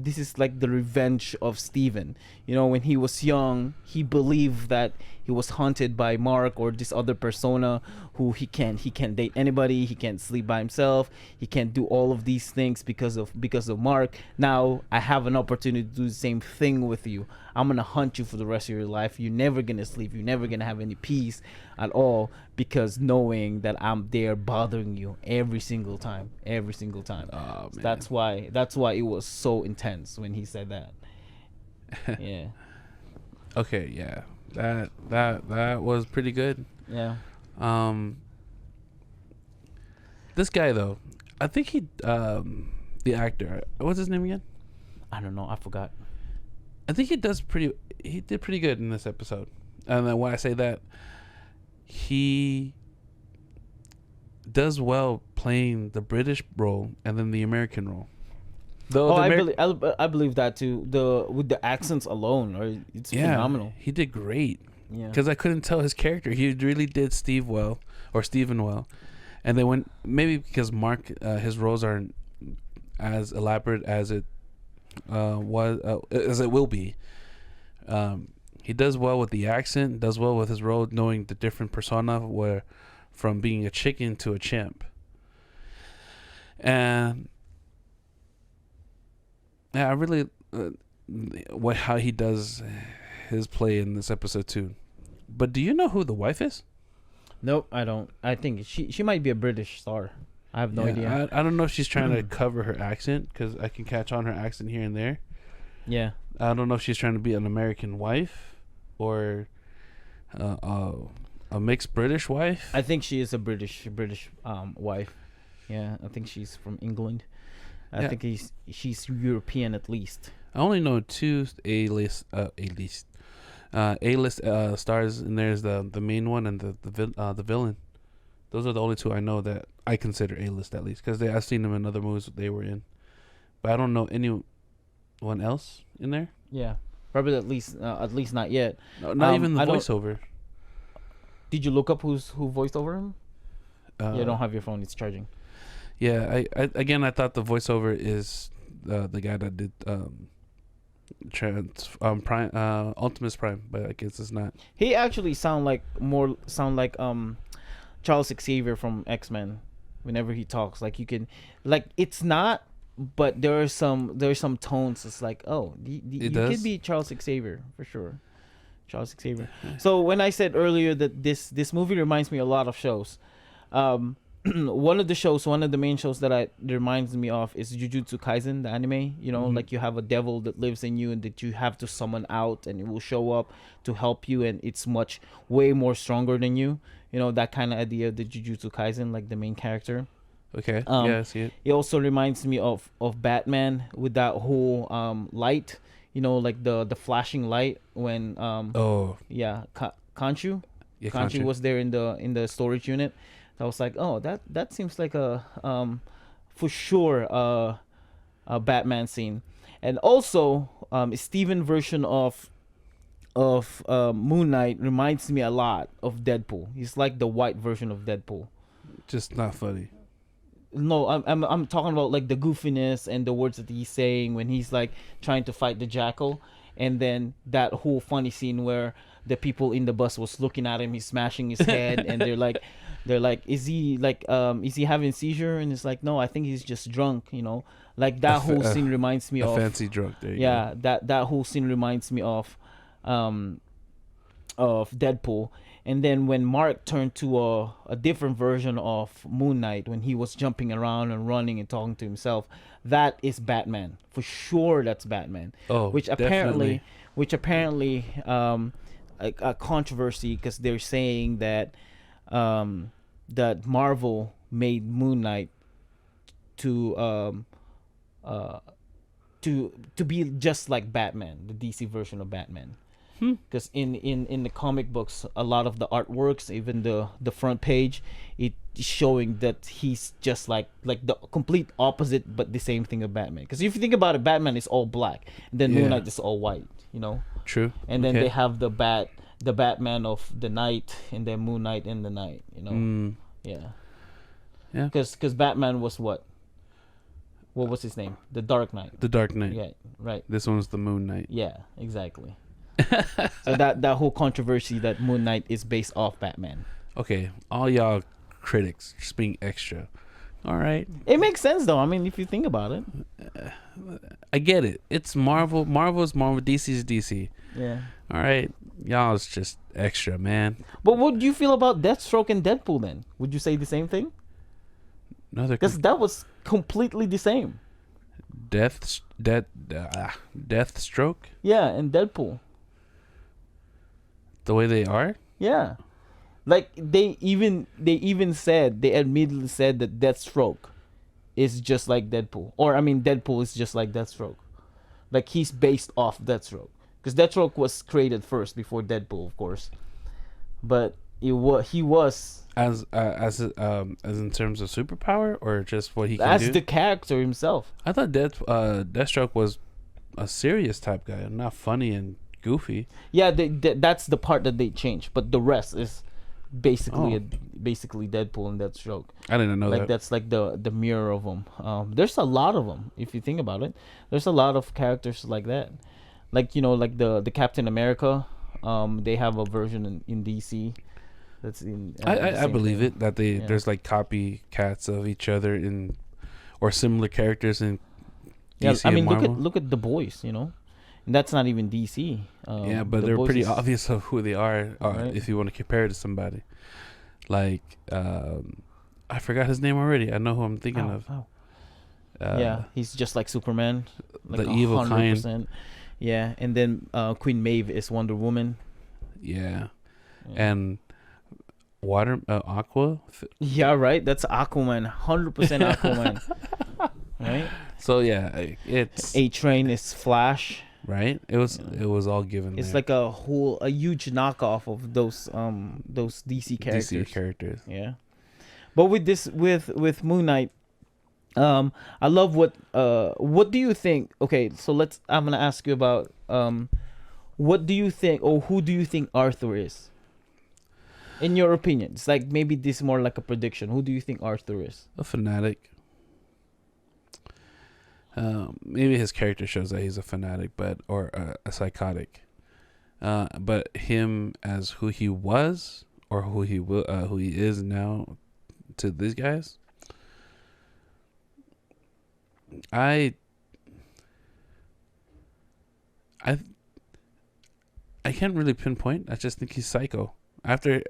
this is like the revenge of Steven. You know, when he was young, he believed that he was haunted by Mark or this other persona who he can't date anybody, he can't sleep by himself, he can't do all of these things because of Mark. Now I have an opportunity to do the same thing with you. I'm gonna hunt you for the rest of your life. You're never gonna sleep, you're never gonna have any peace at all, because knowing that I'm there bothering you every single time. Oh, So man. that's why it was so intense when he said that. Yeah. Okay. Yeah. That was pretty good. Yeah. This guy though, I think the actor, what's his name again? I don't know, I forgot. I think he did pretty good in this episode. And then when I say that, he does well playing the British role and then the American role. Though I believe that too. With the accents alone, or it's phenomenal. He did great. Yeah. Because I couldn't tell his character. He really did Stephen well. And then maybe because Mark, his roles aren't as elaborate as it as it will be. He does well with the accent, does well with his role, knowing the different persona, where from being a chicken to a chimp. And yeah, I really how he does his play in this episode too. But do you know who the wife is? Nope, I don't. I think she might be a British star. I have no idea. I don't know if she's trying to cover her accent, because I can catch on her accent here and there. Yeah. I don't know if she's trying to be an American wife or a mixed British wife. I think she is a British wife. Yeah, I think she's from England. I think she's European at least. I only know two A-list stars, and there's the main one and the villain. Those are the only two I know that I consider A-list, at least, because I've seen them in other movies they were in, but I don't know anyone else in there. Yeah, probably at least not yet. No, not even the voiceover. Did you look up who voiced over him? You don't have your phone; it's charging. Yeah, I thought the voiceover is the guy that did Optimus Prime, but I guess it's not. He actually sound like Charles Xavier from X-Men whenever he talks. Like you can, like, it's not, but there are some tones. It's like, oh, you could be Charles Xavier for sure. Charles Xavier. So when I said earlier that this movie reminds me a lot of shows, one of the main shows that it reminds me of is Jujutsu Kaisen, the anime. You know, like you have a devil that lives in you and that you have to summon out, and it will show up to help you, and it's way more stronger than you. You know, that kind of idea of the Jujutsu Kaisen, like the main character. Okay. Yeah, I see it. It also reminds me of Batman with that whole light. You know, like the flashing light when Khonshu. Yeah, Khonshu was there in the storage unit. I was like, oh, that seems like a for sure a Batman scene. And also Steven version of Moon Knight reminds me a lot of Deadpool. He's like the white version of Deadpool. Just not funny. No, I'm talking about like the goofiness and the words that he's saying when he's like trying to fight the Jackal, and then that whole funny scene where the people in the bus was looking at him, he's smashing his head, and they're like They're like, is he having seizure? And it's like, no, I think he's just drunk. Like A, that fa- whole scene reminds me a of, fancy drunk. There you go. yeah, that whole scene reminds me um, of Deadpool. And then when Mark turned to a different version of Moon Knight, when he was jumping around and running and talking to himself, that is Batman for sure. That's Batman, Oh, which definitely. apparently a controversy, because they're saying that Marvel made Moon Knight to uh to be just like Batman, the DC version of Batman. Because in the comic books, a lot of the artworks, even the front page, it's showing that he's just like the complete opposite, but the same thing of Batman. Because if you think about it, Batman is all black, and then Moon Yeah. Knight is all white. True. And then Okay. they have the Batman of the night, and then Moon Knight in the night. Yeah. Yeah. Because Batman was what was his name? The Dark Knight. The Dark Knight. Yeah. Right. This one's the Moon Knight. Yeah. Exactly. So that whole controversy that Moon Knight is based off Batman. Okay, all y'all critics just being extra. All right, It makes sense though. I mean, if you think about it. I get it. It's Marvel. Marvel's Marvel. DC's DC. Yeah. All right, y'all is just extra, man. But what do you feel about Deathstroke and Deadpool then? Would you say the same thing? Another Because that was completely the same. Deathstroke. Yeah, and Deadpool. The way they are. Yeah. Like they admittedly said that Deathstroke is just like Deadpool. Or I mean Deadpool is just like Deathstroke. Like he's based off Deathstroke. Because Deathstroke was created first before Deadpool, of course. But he was As in terms of superpower or just what he can as do. the character himself. I thought Deathstroke was a serious type guy, not funny and goofy. Yeah, that's the part that they changed, but the rest is basically Oh. basically Deadpool and Deathstroke. I didn't know Like that. that's like the mirror of them. There's a lot of them if you think about it. There's a lot of characters like that. Like like the Captain America. They have a version in DC. That's in. I believe it that there's like copycats of each other or similar characters in Yeah, DC I mean and Marvel. look at the boys. And that's not even DC. Yeah, but The they're Boys pretty is- obvious of who they are Right. if you want to compare it to somebody. Like, I forgot his name already. I know who I'm thinking of. Ow. Uh, Yeah, he's just like Superman, like the evil kind. 100%. Yeah, and then Queen Maeve is Wonder Woman. Yeah. Yeah. And Aqua. Yeah, right. That's Aquaman, 100% Aquaman. Right. So yeah, it's A-Train is Flash. right. It was all given. It's there. like a huge knockoff of those DC characters. DC characters. Yeah. But with Moon Knight, I love what do you think? Okay, so I'm gonna ask you about what do you think, or who do you think Arthur is? In your opinion, it's like maybe this is more like a prediction. Who do you think Arthur is? A fanatic. Maybe his character shows that he's a fanatic, or a psychotic. But him as who he was or who he is now to these guys, I can't really pinpoint. I just think he's psycho. After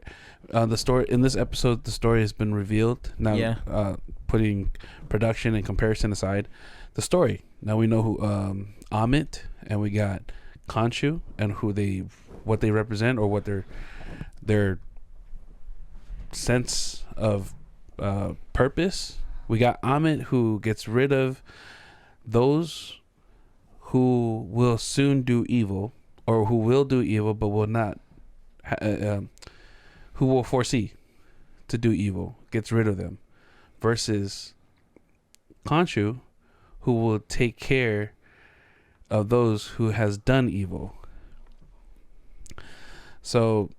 the story in this episode, the story has been revealed. Now, Yeah. Putting production and comparison aside, the story. Now we know who Amit, and we got Khonshu, and what they represent, or what their sense of purpose. We got Amit, who gets rid of those who will soon do evil, or who will do evil but will not, who will foresee to do evil, gets rid of them, versus Khonshu, who will take care of those who has done evil. So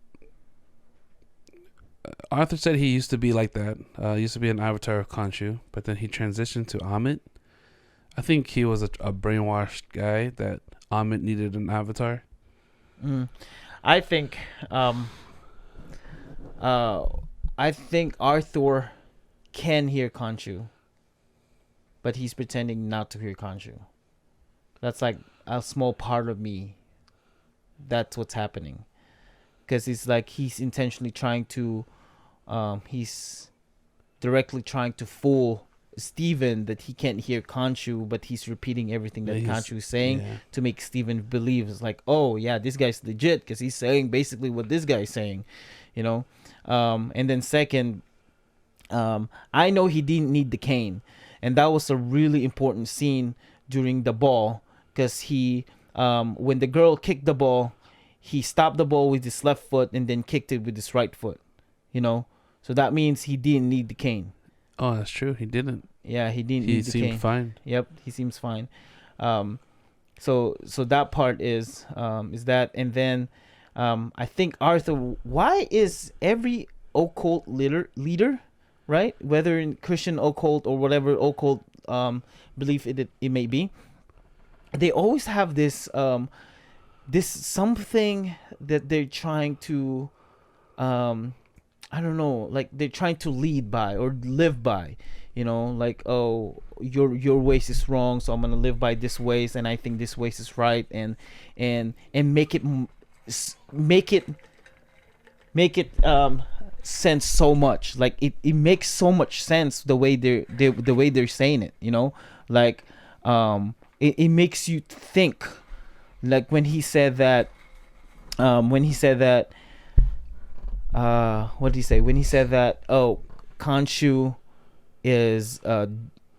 Arthur said he used to be like that. He used to be an avatar of Khonshu, but then he transitioned to Amit. I think he was a brainwashed guy that Amit needed an avatar. I think I think Arthur can hear Khonshu, but he's pretending not to hear Khonshu. That's like a small part of me. That's what's happening, because it's like he's intentionally trying to, he's directly trying to fool Steven that he can't hear Khonshu, but he's repeating everything that Khonshu is saying to make Steven believe. It's like, oh yeah, this guy's legit because he's saying basically what this guy's saying, you know. And then second, I know he didn't need the cane, and that was a really important scene during the ball, because he, when the girl kicked the ball, he stopped the ball with his left foot and then kicked it with his right foot, you know. So that means he didn't need the cane. Oh, that's true. He didn't. Yeah, he didn't need the cane. He seemed fine. Yep, he seems fine. So that part is that, and then I think Arthur. Why is every occult leader, right? Whether in Christian occult or whatever occult belief it may be, they always have this this something that they're trying to I don't know, like they're trying to lead by or live by, you know, like, oh, your ways is wrong, so I'm gonna live by this ways, and I think this ways is right, and make it sense so much, like it makes so much sense the way they're saying it, you know, like it makes you think, like when he said that what did he say when he said that, oh, Khonshu is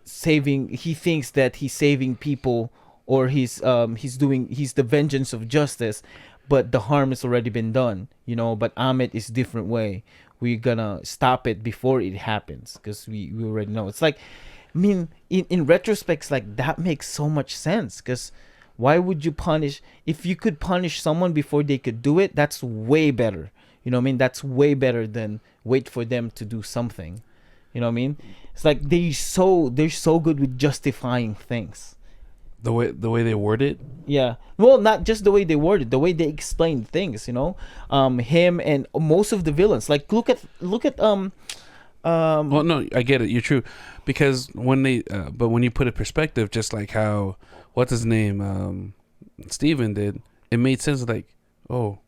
saving, he thinks that he's saving people, or he's the vengeance of justice, but the harm has already been done, you know, but Amit is different way, we're gonna stop it before it happens, because we already know. It's like, I mean, in retrospect, it's like that makes so much sense, because why would you punish, if you could punish someone before they could do it, that's way better. You know what I mean? That's way better than wait for them to do something. You know what I mean? It's like they're so good with justifying things. The way they word it. Yeah. Well, not just the way they word it, the way they explain things. You know, him and most of the villains. Like look at. Well, no, I get it. You're true, because when they but when you put it in perspective, just like how what's his name, Steven did, it made sense. Like, oh.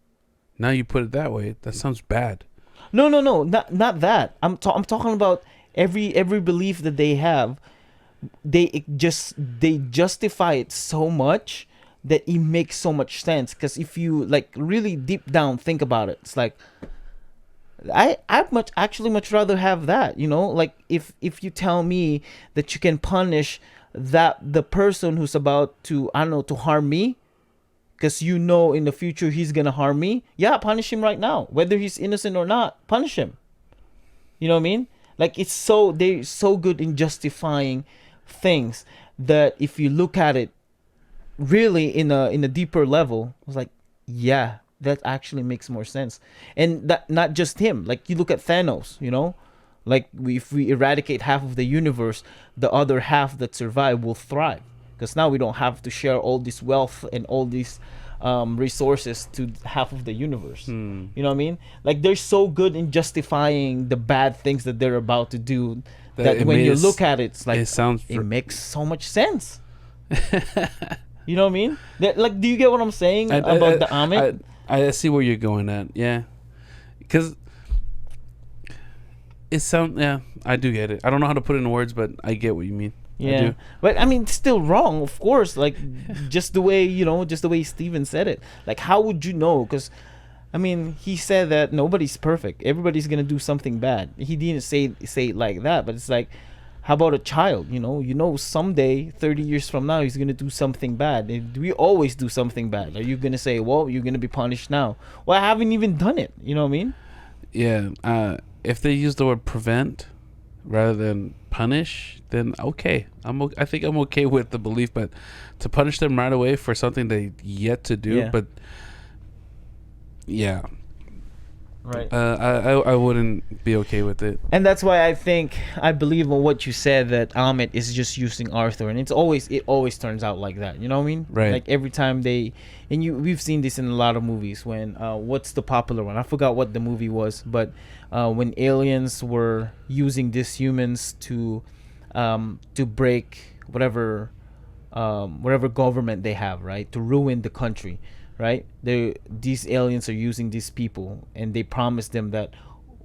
Now you put it that way, that sounds bad. No, not that. I'm talking about every belief that they have. They justify it so much that it makes so much sense. Because if you like really deep down think about it, it's like I'd much rather have that. You know, like if you tell me that you can punish the person who's about to, I don't know, to harm me, because you know in the future he's gonna harm me. Yeah, punish him right now, whether he's innocent or not. Punish him. You know what I mean? Like they're so good in justifying things that if you look at it really in a deeper level, it's like, yeah, that actually makes more sense. And that not just him. Like you look at Thanos. You know, like if we eradicate half of the universe, the other half that survive will thrive. Because now we don't have to share all this wealth and all these resources to half of the universe. You know what I mean? Like they're so good in justifying the bad things that they're about to do that when you look at it, it's like it makes so much sense. You know what I mean? Like, do you get what I'm saying about the Amit? I see where you're going at. Yeah, because it sounds. Yeah, I do get it. I don't know how to put it in words, but I get what you mean. Yeah, but I mean, it's still wrong, of course. Like, just the way Steven said it. Like, how would you know? Because, I mean, he said that nobody's perfect. Everybody's gonna do something bad. He didn't say it like that, but it's like, how about a child? You know, someday, 30 years from now, he's gonna do something bad. And we always do something bad. Are you gonna say, well, you're gonna be punished now? Well, I haven't even done it. You know what I mean? Yeah. If they use the word prevent rather than punish, then okay. I think I'm okay with the belief, but to punish them right away for something they yet to do, but yeah, Right. I wouldn't be okay with it. And that's why I believe in what you said, that Ahmed is just using Arthur, and it always turns out like that. You know what I mean? Right. Like every time we've seen this in a lot of movies. When what's the popular one? I forgot what the movie was, but when aliens were using these humans to break whatever government they have, right, to ruin the country, right? These aliens are using these people, and they promise them that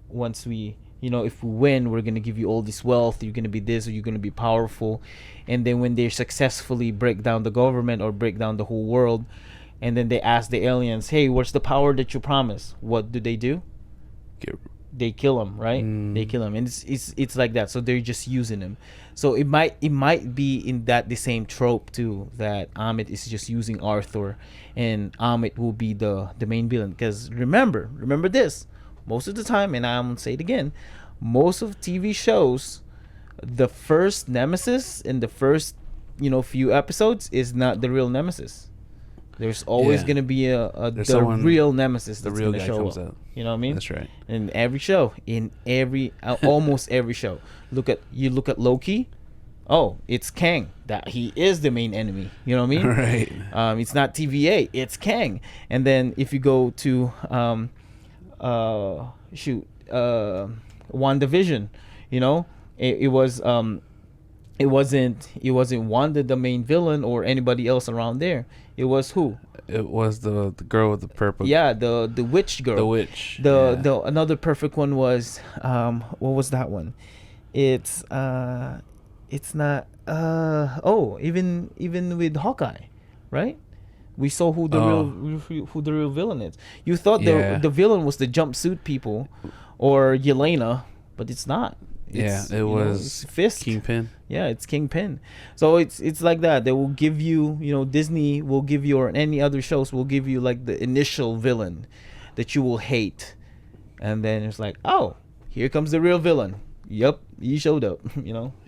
once if we win, we're gonna give you all this wealth. You're gonna be this, or you're gonna be powerful. And then when they successfully break down the government or break down the whole world, and then they ask the aliens, "Hey, what's the power that you promised?" What do? They kill him, right? They kill him, and it's like that. So they're just using him. So it might be in that the same trope too, that Ahmed is just using Arthur, and Ahmed will be the main villain. Because remember this, most of the time, and I'm gonna say it again, most of TV shows, the first nemesis in the first few episodes is not the real nemesis. There's always gonna be the real nemesis that's real gonna guy show comes up. out. You know what I mean? That's right. In every show, almost every show. Look at Loki. Oh, it's Kang. That he is the main enemy. You know what I mean? Right. It's not TVA. It's Kang. And then if you go to WandaVision, it wasn't Wanda the main villain or anybody else around there. It was who? It was the girl with the purple. Yeah, the witch girl. The witch. The another perfect one was what was that one? It's not even with Hawkeye, right? We saw who the real villain is. You thought the villain was the jumpsuit people or Yelena, but it's not. It was Fist. Kingpin. Yeah, it's Kingpin. So it's like that. They will give you, Disney will give you, or any other shows will give you like the initial villain that you will hate, and then it's like, oh, here comes the real villain. Yep, he showed up.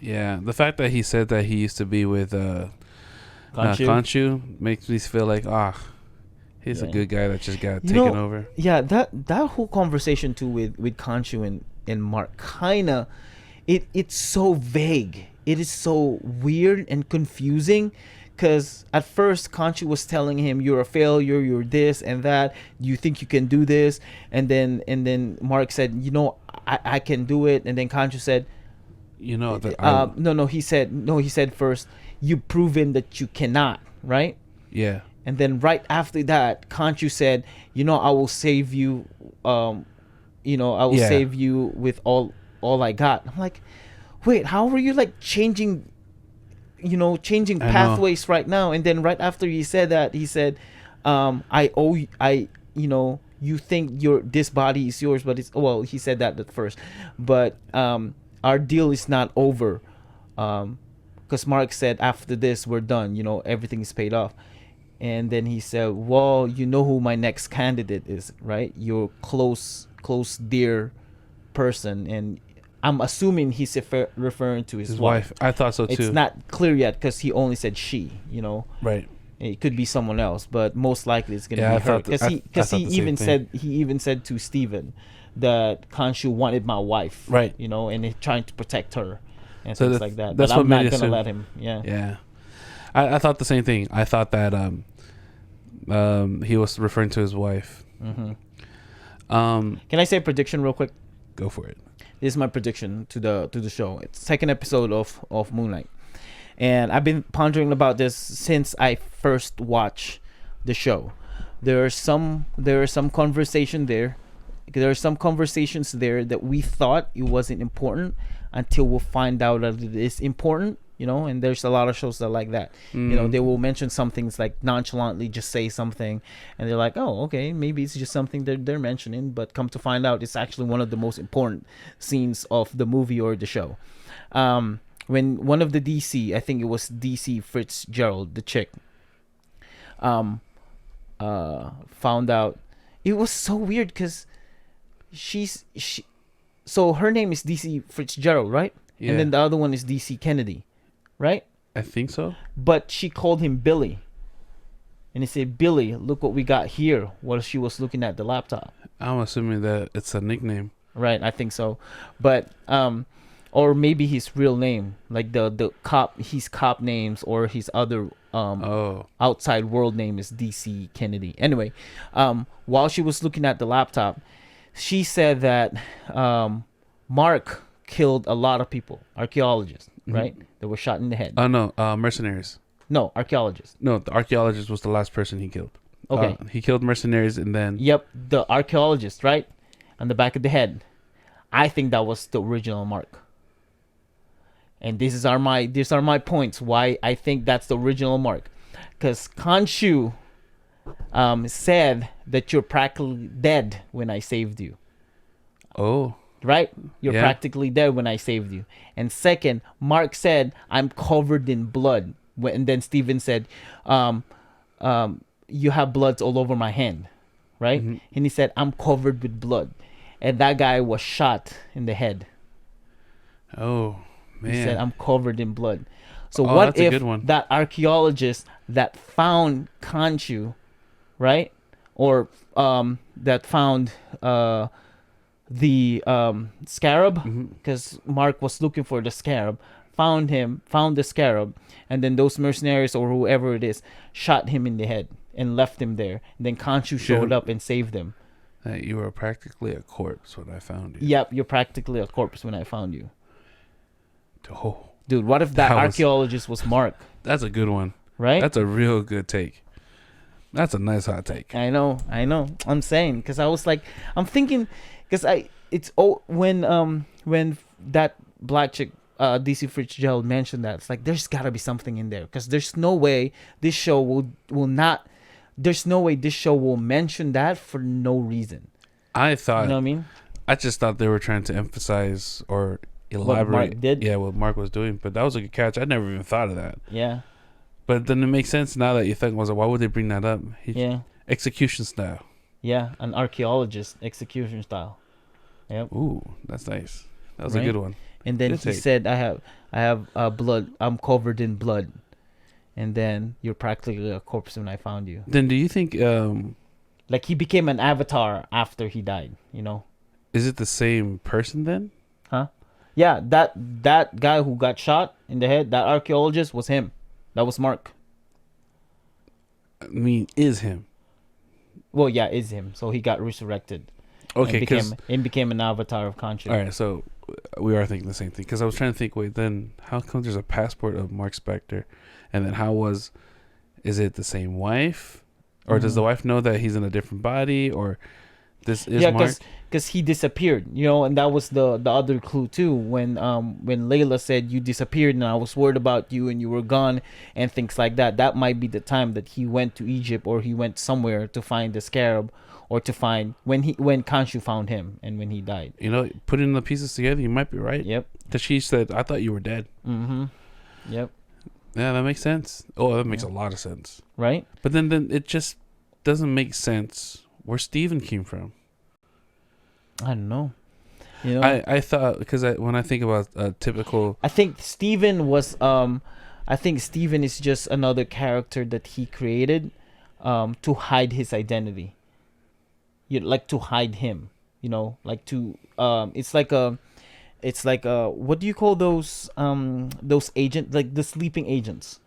Yeah, the fact that he said that he used to be with Khonshu makes me feel like he's a good guy that just got taken over. Yeah, that whole conversation too with Khonshu and Mark kinda. It's so vague. It is so weird and confusing, because at first Khonshu was telling him, "You're a failure. You're this and that. You think you can do this?" And then Mark said, I can do it." And then Khonshu said, He said first, "You've proven that you cannot." Right? Yeah. And then right after that, Khonshu said, "I will save you. I will save you with all I got." I'm like, wait, how are you like changing pathways right now? And then right after he said that, he said, you think this body is yours, but he said that at first, but our deal is not over, because Mark said after this we're done, everything is paid off. And then he said, well, you know who my next candidate is, right? Your close dear person. And I'm assuming he's referring to his wife. I thought so too. It's not clear yet because he only said she, Right. It could be someone else, but most likely it's gonna be her, because he even said to Steven that Khonshu wanted my wife, right? And he's trying to protect her and so things like that. That's but I'm what not gonna let him. Yeah. I thought the same thing. I thought that he was referring to his wife. Mm-hmm. Can I say a prediction real quick? Go for it. This is my prediction to the show. It's the second episode of Moonlight. And I've been pondering about this since I first watched the show. There are some conversation there. There are some conversations there that we thought it wasn't important until we'll find out that it is important. And there's a lot of shows that are like that. They will mention some things like nonchalantly just say something, and they're like, oh, okay, maybe it's just something that they're mentioning, but come to find out it's actually one of the most important scenes of the movie or the show. When one of the DC, I think it was DC Fitzgerald, the chick, found out, it was so weird because so her name is DC Fitzgerald, right? Yeah. And then the other one is DC Kennedy, right? I think so. But she called him Billy And he said, Billy, look what we got here, while she was looking at the laptop. I'm assuming that it's a nickname. Right, I think so. But or maybe his real name, like the cop, his cop names, or his other outside world name is DC Kennedy. Anyway, while she was looking at the laptop, she said that Mark killed a lot of people, archaeologists, right? That were shot in the head. Oh no, mercenaries. No, archaeologists. No, the archaeologist was the last person he killed. Okay. He killed mercenaries and then. Yep, the archaeologist, right, on the back of the head. I think that was the original Mark. And these are my points why I think that's the original Mark, because Khonshu said that you're practically dead when I saved you. Oh. Right? You're practically dead when I saved you. And second, Mark said, I'm covered in blood. And then Steven said, you have bloods all over my hand. Right? And he said, I'm covered with blood. And that guy was shot in the head. Oh, man. He said, I'm covered in blood. So what if that archaeologist that found Khonshu, right? Or that found the scarab, because Mark was looking for the scarab, found the scarab, and then those mercenaries or whoever it is shot him in the head and left him there. And then Khonshu showed up and saved him. You were practically a corpse when I found you. Yep, you're practically a corpse when I found you. Oh, dude, what if that archaeologist was Mark? That's a good one. Right? That's a real good take. That's a nice hot take. I know. I'm saying, because I was like, I'm thinking, because when that black chick, DC Fitzgerald mentioned that, it's like, there's got to be something in there, because there's no way this show will not. There's no way this show will mention that for no reason. I thought. You know what I mean? I just thought they were trying to emphasize or elaborate. What Mark did? Yeah, what Mark was doing. But that was a good catch. I never even thought of that. Yeah. But then it makes sense now that you think, why would they bring that up? Yeah. Execution style. Yeah, an archaeologist execution style. Yep. Ooh, that's nice. That was a good one. And then he said, I have blood. I'm covered in blood. And then you're practically a corpse when I found you. Then do you think... like he became an avatar after he died, you know? Is it the same person then? Huh? Yeah, that guy who got shot in the head, that archaeologist, was him. That was Mark. I mean, is him. Well, yeah, is him. So he got resurrected. Okay, and became an avatar of Khonshu. All right, so we are thinking the same thing. Because I was trying to think, wait, then how come there's a passport of Mark Spector? And then is it the same wife? Or does the wife know that he's in a different body? Or this is Mark? Because he disappeared, you know, and that was the other clue too. When Layla said you disappeared and I was worried about you and you were gone and things like that. That might be the time that he went to Egypt or he went somewhere to find the scarab, or to find when Khonshu found him and when he died. You know, putting the pieces together, you might be right. Yep. Because she said, I thought you were dead. Mm-hmm. Yep. Yeah, that makes sense. Oh, that makes a lot of sense. Right? But then it just doesn't make sense where Steven came from. I don't know. You know, I thought, because when I think about a typical... I think Steven is just another character that he created to hide his identity. Like to hide him, you know, like to it's like what do you call those agents, like the sleeping agents,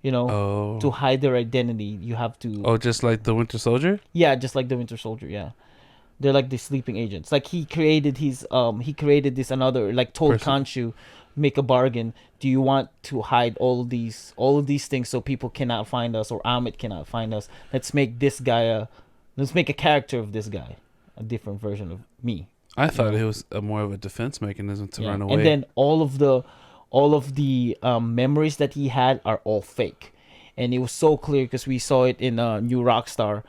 you know, to hide their identity. You have to just like the Winter Soldier? Yeah, just like the Winter Soldier, yeah. They're like the sleeping agents. Like he created this another, like told Khonshu, make a bargain. Do you want to hide all of these things so people cannot find us, or Amit cannot find us? Let's make a character of this guy, a different version of me. I thought it was more of a defense mechanism to run away. And then all of the memories that he had are all fake, and it was so clear because we saw it in New Rockstar,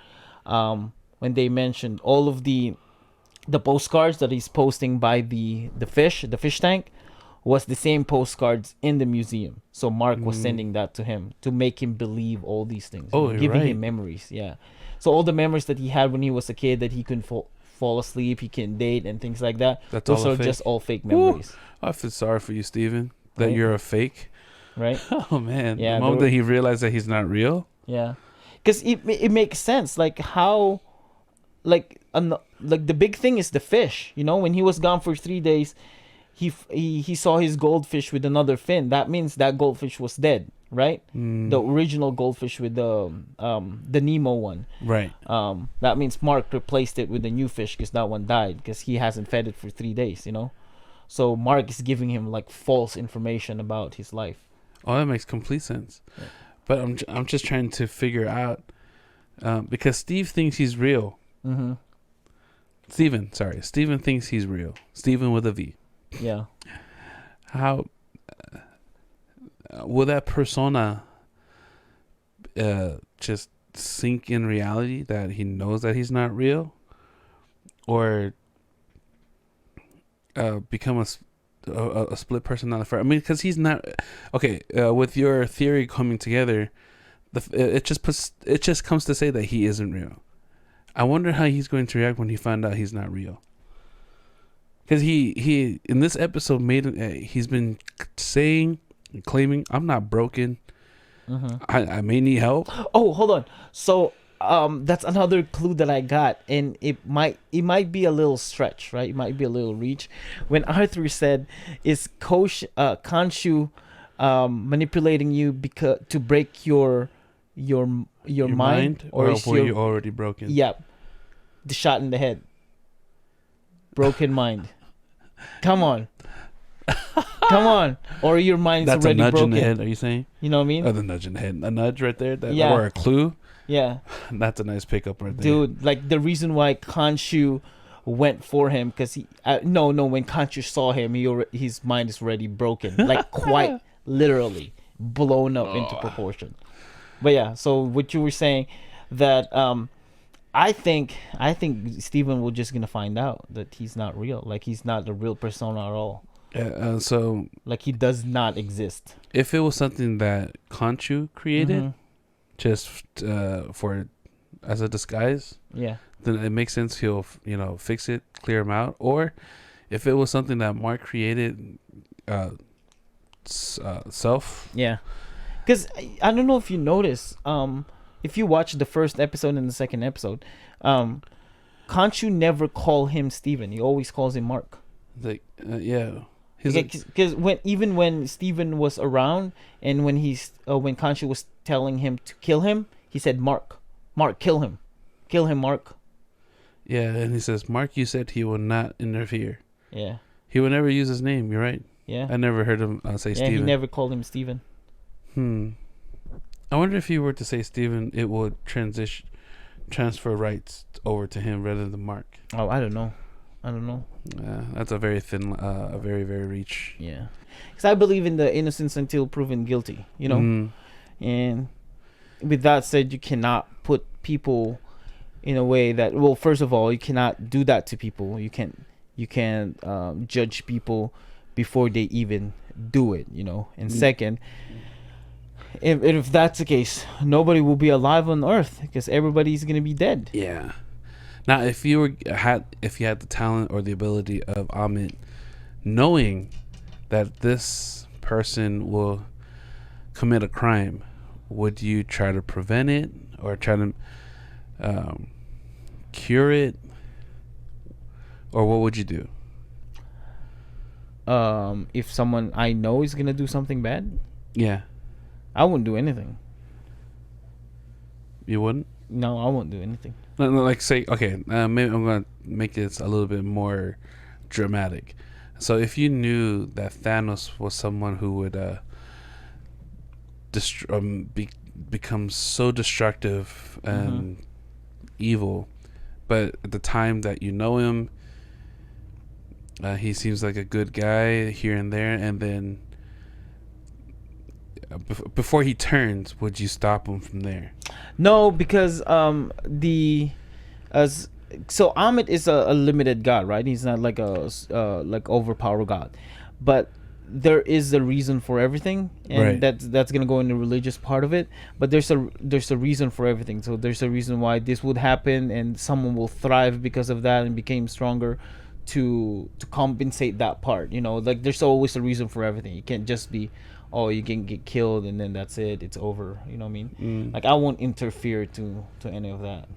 when they mentioned all of the postcards that he's posting by the fish tank was the same postcards in the museum. So Mark was sending that to him to make him believe all these things. Giving him memories. Yeah. So all the memories that he had when he was a kid, that he couldn't fall asleep, he can date and things like that. Those are just all fake memories. I feel sorry for you, Steven, that you're a fake. Right? Oh man. Yeah, the moment that he realized that he's not real. Yeah. because it makes sense. Like how, like the big thing is the fish. You know, when he was gone for 3 days, he saw his goldfish with another fin. That means that goldfish was dead, right? The original goldfish with the Nemo one. Right. That means Mark replaced it with a new fish because that one died because he hasn't fed it for 3 days. You know, so Mark is giving him like false information about his life. Oh, that makes complete sense. Yeah. But I'm just trying to figure out because Steve thinks he's real. Mm-hmm. Steven thinks he's real. Steven with a V. Yeah. How will that persona just sink in reality that he knows that he's not real, or become a split personality? I mean, because he's not okay. With your theory coming together, it just comes to say that he isn't real. I wonder how he's going to react when he find out he's not real. Because he in this episode he's been saying, claiming, I'm not broken. Mm-hmm. I may need help. Oh, hold on. So that's another clue that I got, and it might be a little stretch, right? It might be a little reach. When Arthur said, "Is Khonshu manipulating you because to break your mind, or were you already broken?" Yep. The shot in the head. Broken mind. Come on. Come on. Or your mind's That's already a nudge broken. in the head, are you saying? You know what I mean? Oh, the nudge in the head. A nudge right there? Yeah. Or a clue? Yeah. That's a nice pickup right there. Dude, like the reason why Khonshu went for him, because when Khonshu saw him, his mind is already broken. Like quite literally blown up into proportion. But yeah, so what you were saying, that I think Steven will just gonna find out that he's not real. Like he's not a real persona at all. Yeah, so like he does not exist. If it was something that Khonshu created, Mm-hmm. just for as a disguise, yeah, then it makes sense. He'll fix it, clear him out. Or if it was something that Mark created, self. Yeah, because I don't know if you notice. If you watch the first episode and the second episode, Khonshu never call him Steven. He always calls him Mark. Like yeah. Because when Steven was around, and when Khonshu was telling him to kill him, he said, Mark, kill him, Mark. Yeah, and he says, Mark, you said he will not interfere. Yeah, he would never use his name. You're right. Yeah, I never heard him say Steven. Yeah, he never called him Steven. I wonder if he were to say Steven, it would transfer rights over to him rather than Mark. Oh, I don't know. Yeah, that's a very thin, a very, very reach. Yeah, because I believe in the innocence until proven guilty. You know, and with that said, you cannot put people in a way that, well, first of all, you cannot do that to people. You can't judge people before they even do it. You know, and second, if that's the case, nobody will be alive on Earth because everybody's gonna be dead. Yeah. Now, if you had the talent or the ability of Amit, knowing that this person will commit a crime, would you try to prevent it or try to cure it, or what would you do? If someone I know is gonna do something bad, yeah, I wouldn't do anything. You wouldn't? No, I won't do anything. No, like say, okay, maybe I'm gonna make this a little bit more dramatic. So if you knew that Thanos was someone who would become so destructive and evil, but at the time that you know him, he seems like a good guy here and there, and then before he turns, would you stop him from there? No, because Amit is a limited god, right? He's not like a overpowered god, but there is a reason for everything, and right. that's gonna go in the religious part of it. But there's a reason for everything. So there's a reason why this would happen, and someone will thrive because of that and became stronger to compensate that part. You know, like there's always a reason for everything. You can't just be oh, you can get killed and then that's it, it's over. You know what I mean? Mm. Like I won't interfere to any of that.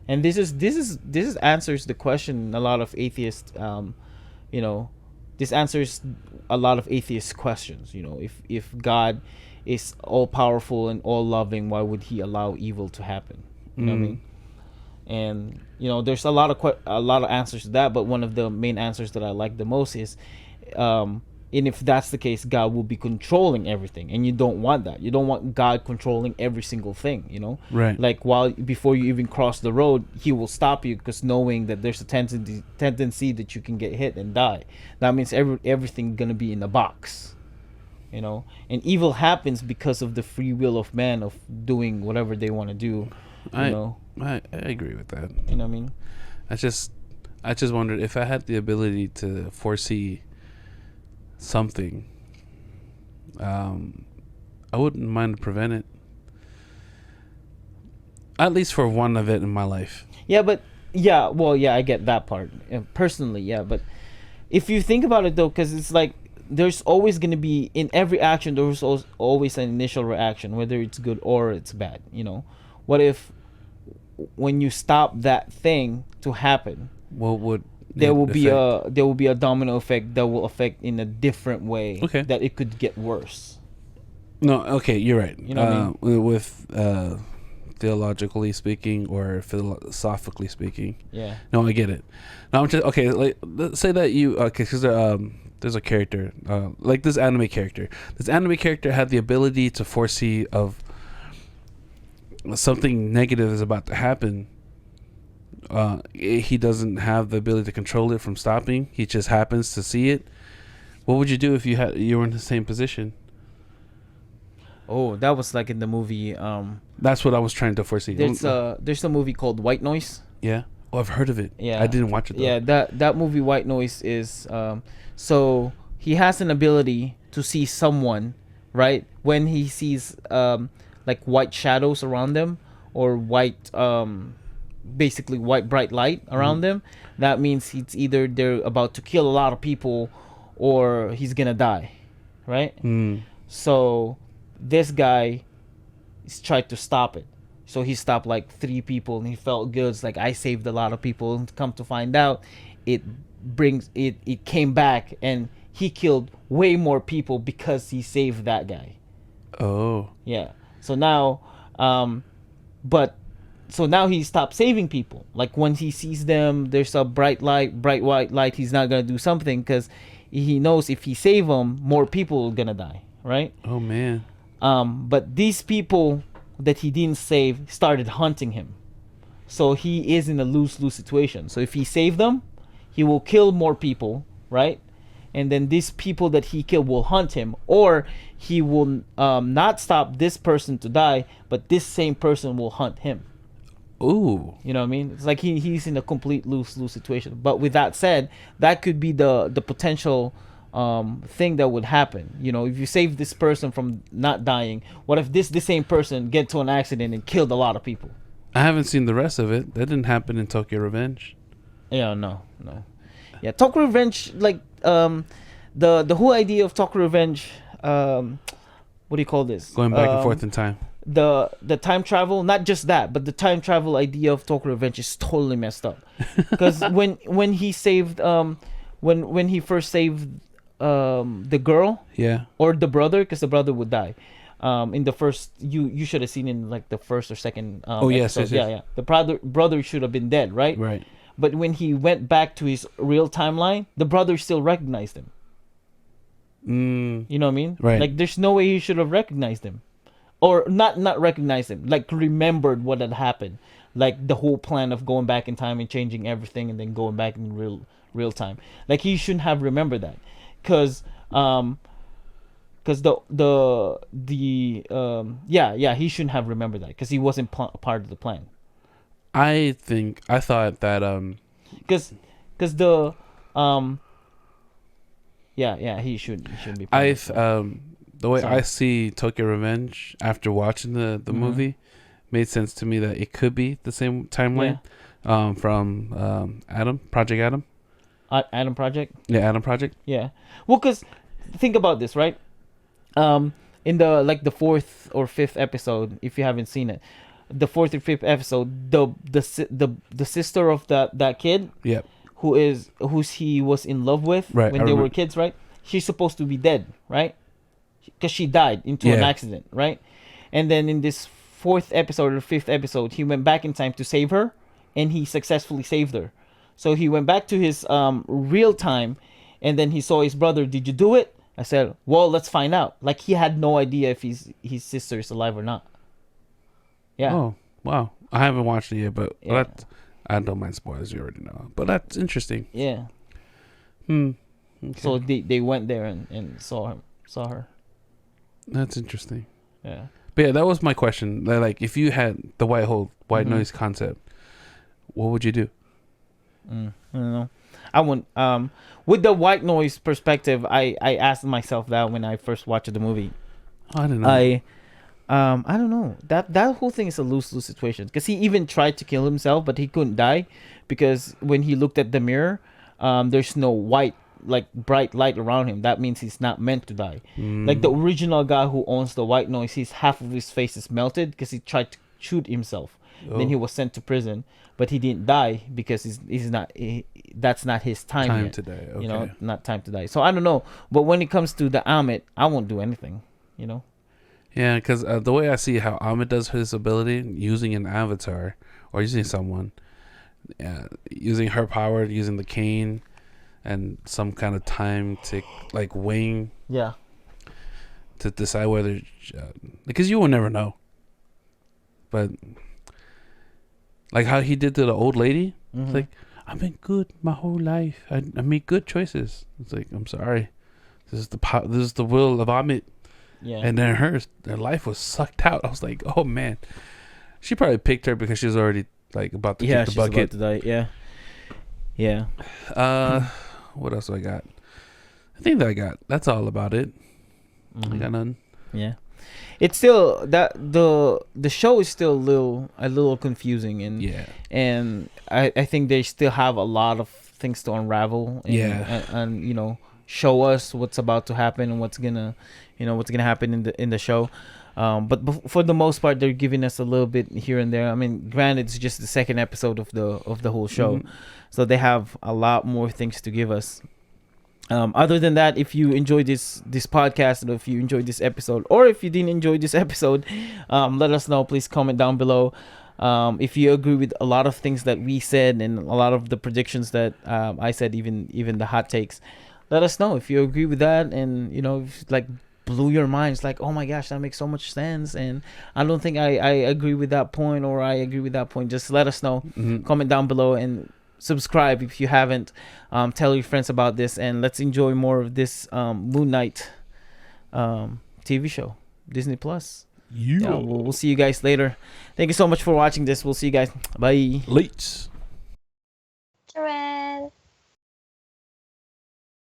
And this is answers the question a lot of atheists, you know, this answers a lot of atheist questions. You know, if God is all powerful and all loving, why would He allow evil to happen? You know what I mean? And you know, there's a lot of answers to that, but one of the main answers that I like the most is, and if that's the case, God will be controlling everything, and you don't want that. You don't want God controlling every single thing. You know, Right. like while before you even cross the road, He will stop you because knowing that there's a tendency that you can get hit and die. That means everything gonna be in a box. You know, and evil happens because of the free will of man of doing whatever they want to do. You know. I agree with that. You know what I mean? I just wondered if I had the ability to foresee something, I wouldn't mind to prevent it. At least for one event in my life. Yeah, but I get that part. Personally, yeah, but if you think about it though, because it's like there's always gonna be in every action there's always an initial reaction, whether it's good or it's bad. You know, what if when you stop that thing to happen, What would there will be affect? a domino effect that will affect in a different way. Okay. That it could get worse. No, okay, you're right. You know what I mean? With theologically speaking or philosophically speaking. Yeah. No, I get it. No, I'm just okay. Like, let's say that you because there's a character like this anime character. This anime character had the ability to foresee of something negative is about to happen. He doesn't have the ability to control it from stopping. He just happens to see it. What would you do if you were in the same position? Oh, that was like in the movie. That's what I was trying to foresee. There's a movie called White Noise. Yeah. Oh, I've heard of it. Yeah. I didn't watch it though. Yeah, that movie White Noise is so he has an ability to see someone, right? When he sees like white shadows around them or white basically white bright light around them, that means it's either they're about to kill a lot of people or he's gonna die, right? So this guy is tried to stop it. So he stopped like 3 people and he felt good. It's like I saved a lot of people, and come to find out it came back and he killed way more people because he saved that guy. Oh. Yeah. So now so now he stopped saving people. Like when he sees them, there's a bright white light, he's not gonna do something because he knows if he save them, more people are gonna die, right? Oh man. But these people that he didn't save started hunting him, so he is in a lose-lose situation. So if he saved them, he will kill more people, right? And then these people that he killed will hunt him, or he will not stop this person to die, but this same person will hunt him. Ooh. You know what I mean? It's like he's in a complete lose-lose situation. But with that said, that could be the potential thing that would happen. You know, if you save this person from not dying, what if this same person get to an accident and killed a lot of people? I haven't seen the rest of it. That didn't happen in Tokyo Revenge. Yeah, no. Yeah, Tokyo Revenge, like the whole idea of Tokyo Revenge, what do you call this? Going back and forth in time. The time travel, not just that, but the time travel idea of Tokyo Revenge is totally messed up. Because when he saved when he first saved the girl, Yeah. or the brother, because the brother would die. In the first, you should have seen in like the first or second yes, episode. yes. Yeah. The brother should have been dead, right? Right. But when he went back to his real timeline, the brother still recognized him. You know what I mean? Right. Like there's no way he should have recognized him, or not recognized him. Like remembered what had happened, like the whole plan of going back in time and changing everything, and then going back in real time. Like he shouldn't have remembered that, because he shouldn't have remembered that because he wasn't part of the plan. I thought that because the he shouldn't be part of that. The way Sorry. I see Tokyo Revenge after watching the movie made sense to me that it could be the same timeline from Project Adam. Adam Project. Yeah, Adam Project. Yeah. Well, because think about this, right? In the fourth or fifth episode, if you haven't seen it, the fourth or fifth episode, the sister of that kid, Yep. who's he was in love with Right. when they were kids, right? She's supposed to be dead, right? Because she died into an accident, right? And then in this fourth episode or fifth episode, he went back in time to save her, and he successfully saved her. So he went back to his real time, and then he saw his brother. Did you do it? I said, well, let's find out. Like, he had no idea if his sister is alive or not. Yeah. Oh, wow. I haven't watched it yet, but Yeah. I don't mind spoilers. You already know. But that's interesting. Yeah. Okay. So they went there and saw her. That's interesting. Yeah. But yeah, that was my question. Like, if you had the white Mm-hmm. noise concept, what would you do? I don't know. I wouldn't. With the white noise perspective, I asked myself that when I first watched the movie. I don't know. I don't know. That whole thing is a lose situation, because he even tried to kill himself, but he couldn't die because when he looked at the mirror, there's no white, like, bright light around him. That means he's not meant to die. Like the original guy who owns the white noise, half of his face is melted because he tried to shoot himself. Oh. Then he was sent to prison, but he didn't die because that's not his time yet. to die. Okay. You know, not time to die. So I don't know. But when it comes to the Amit, I won't do anything. You know. Yeah, because the way I see how Ahmed does his ability, using an avatar or using someone, using her power, using the cane, and some kind of time tick, like weighing Yeah. to decide whether, because you will never know. But like how he did to the old lady, it's like, I've been good my whole life. I made good choices. It's like, I'm sorry, this is the will of Ahmed. Yeah. And then her life was sucked out. I was like, oh man, she probably picked her because she was already like about to kick the bucket. About to die. Yeah. Yeah. What else do I got? I think that's all about it. I got none. Yeah. It's still that the show is still a little confusing, and Yeah. and I think they still have a lot of things to unravel. And you know, show us what's about to happen and what's gonna happen in the show. But for the most part, they're giving us a little bit here and there. I mean, granted, it's just the second episode of the whole show, so they have a lot more things to give us. Other than that, if you enjoyed this podcast, or if you enjoyed this episode, or if you didn't enjoy this episode, let us know. Please comment down below. If you agree with a lot of things that we said and a lot of the predictions that I said, even the hot takes, let us know if you agree with that, and you know, if, like, blew your minds, like, oh my gosh, that makes so much sense, and I don't think I agree with that point, or I agree with that point. Just let us know. Comment down below and subscribe if you haven't. Tell your friends about this, and let's enjoy more of this Moonknight TV show, Disney Plus. Yeah, we'll see you guys later. Thank you so much for watching this. We'll see you guys. Bye. Late. Hooray.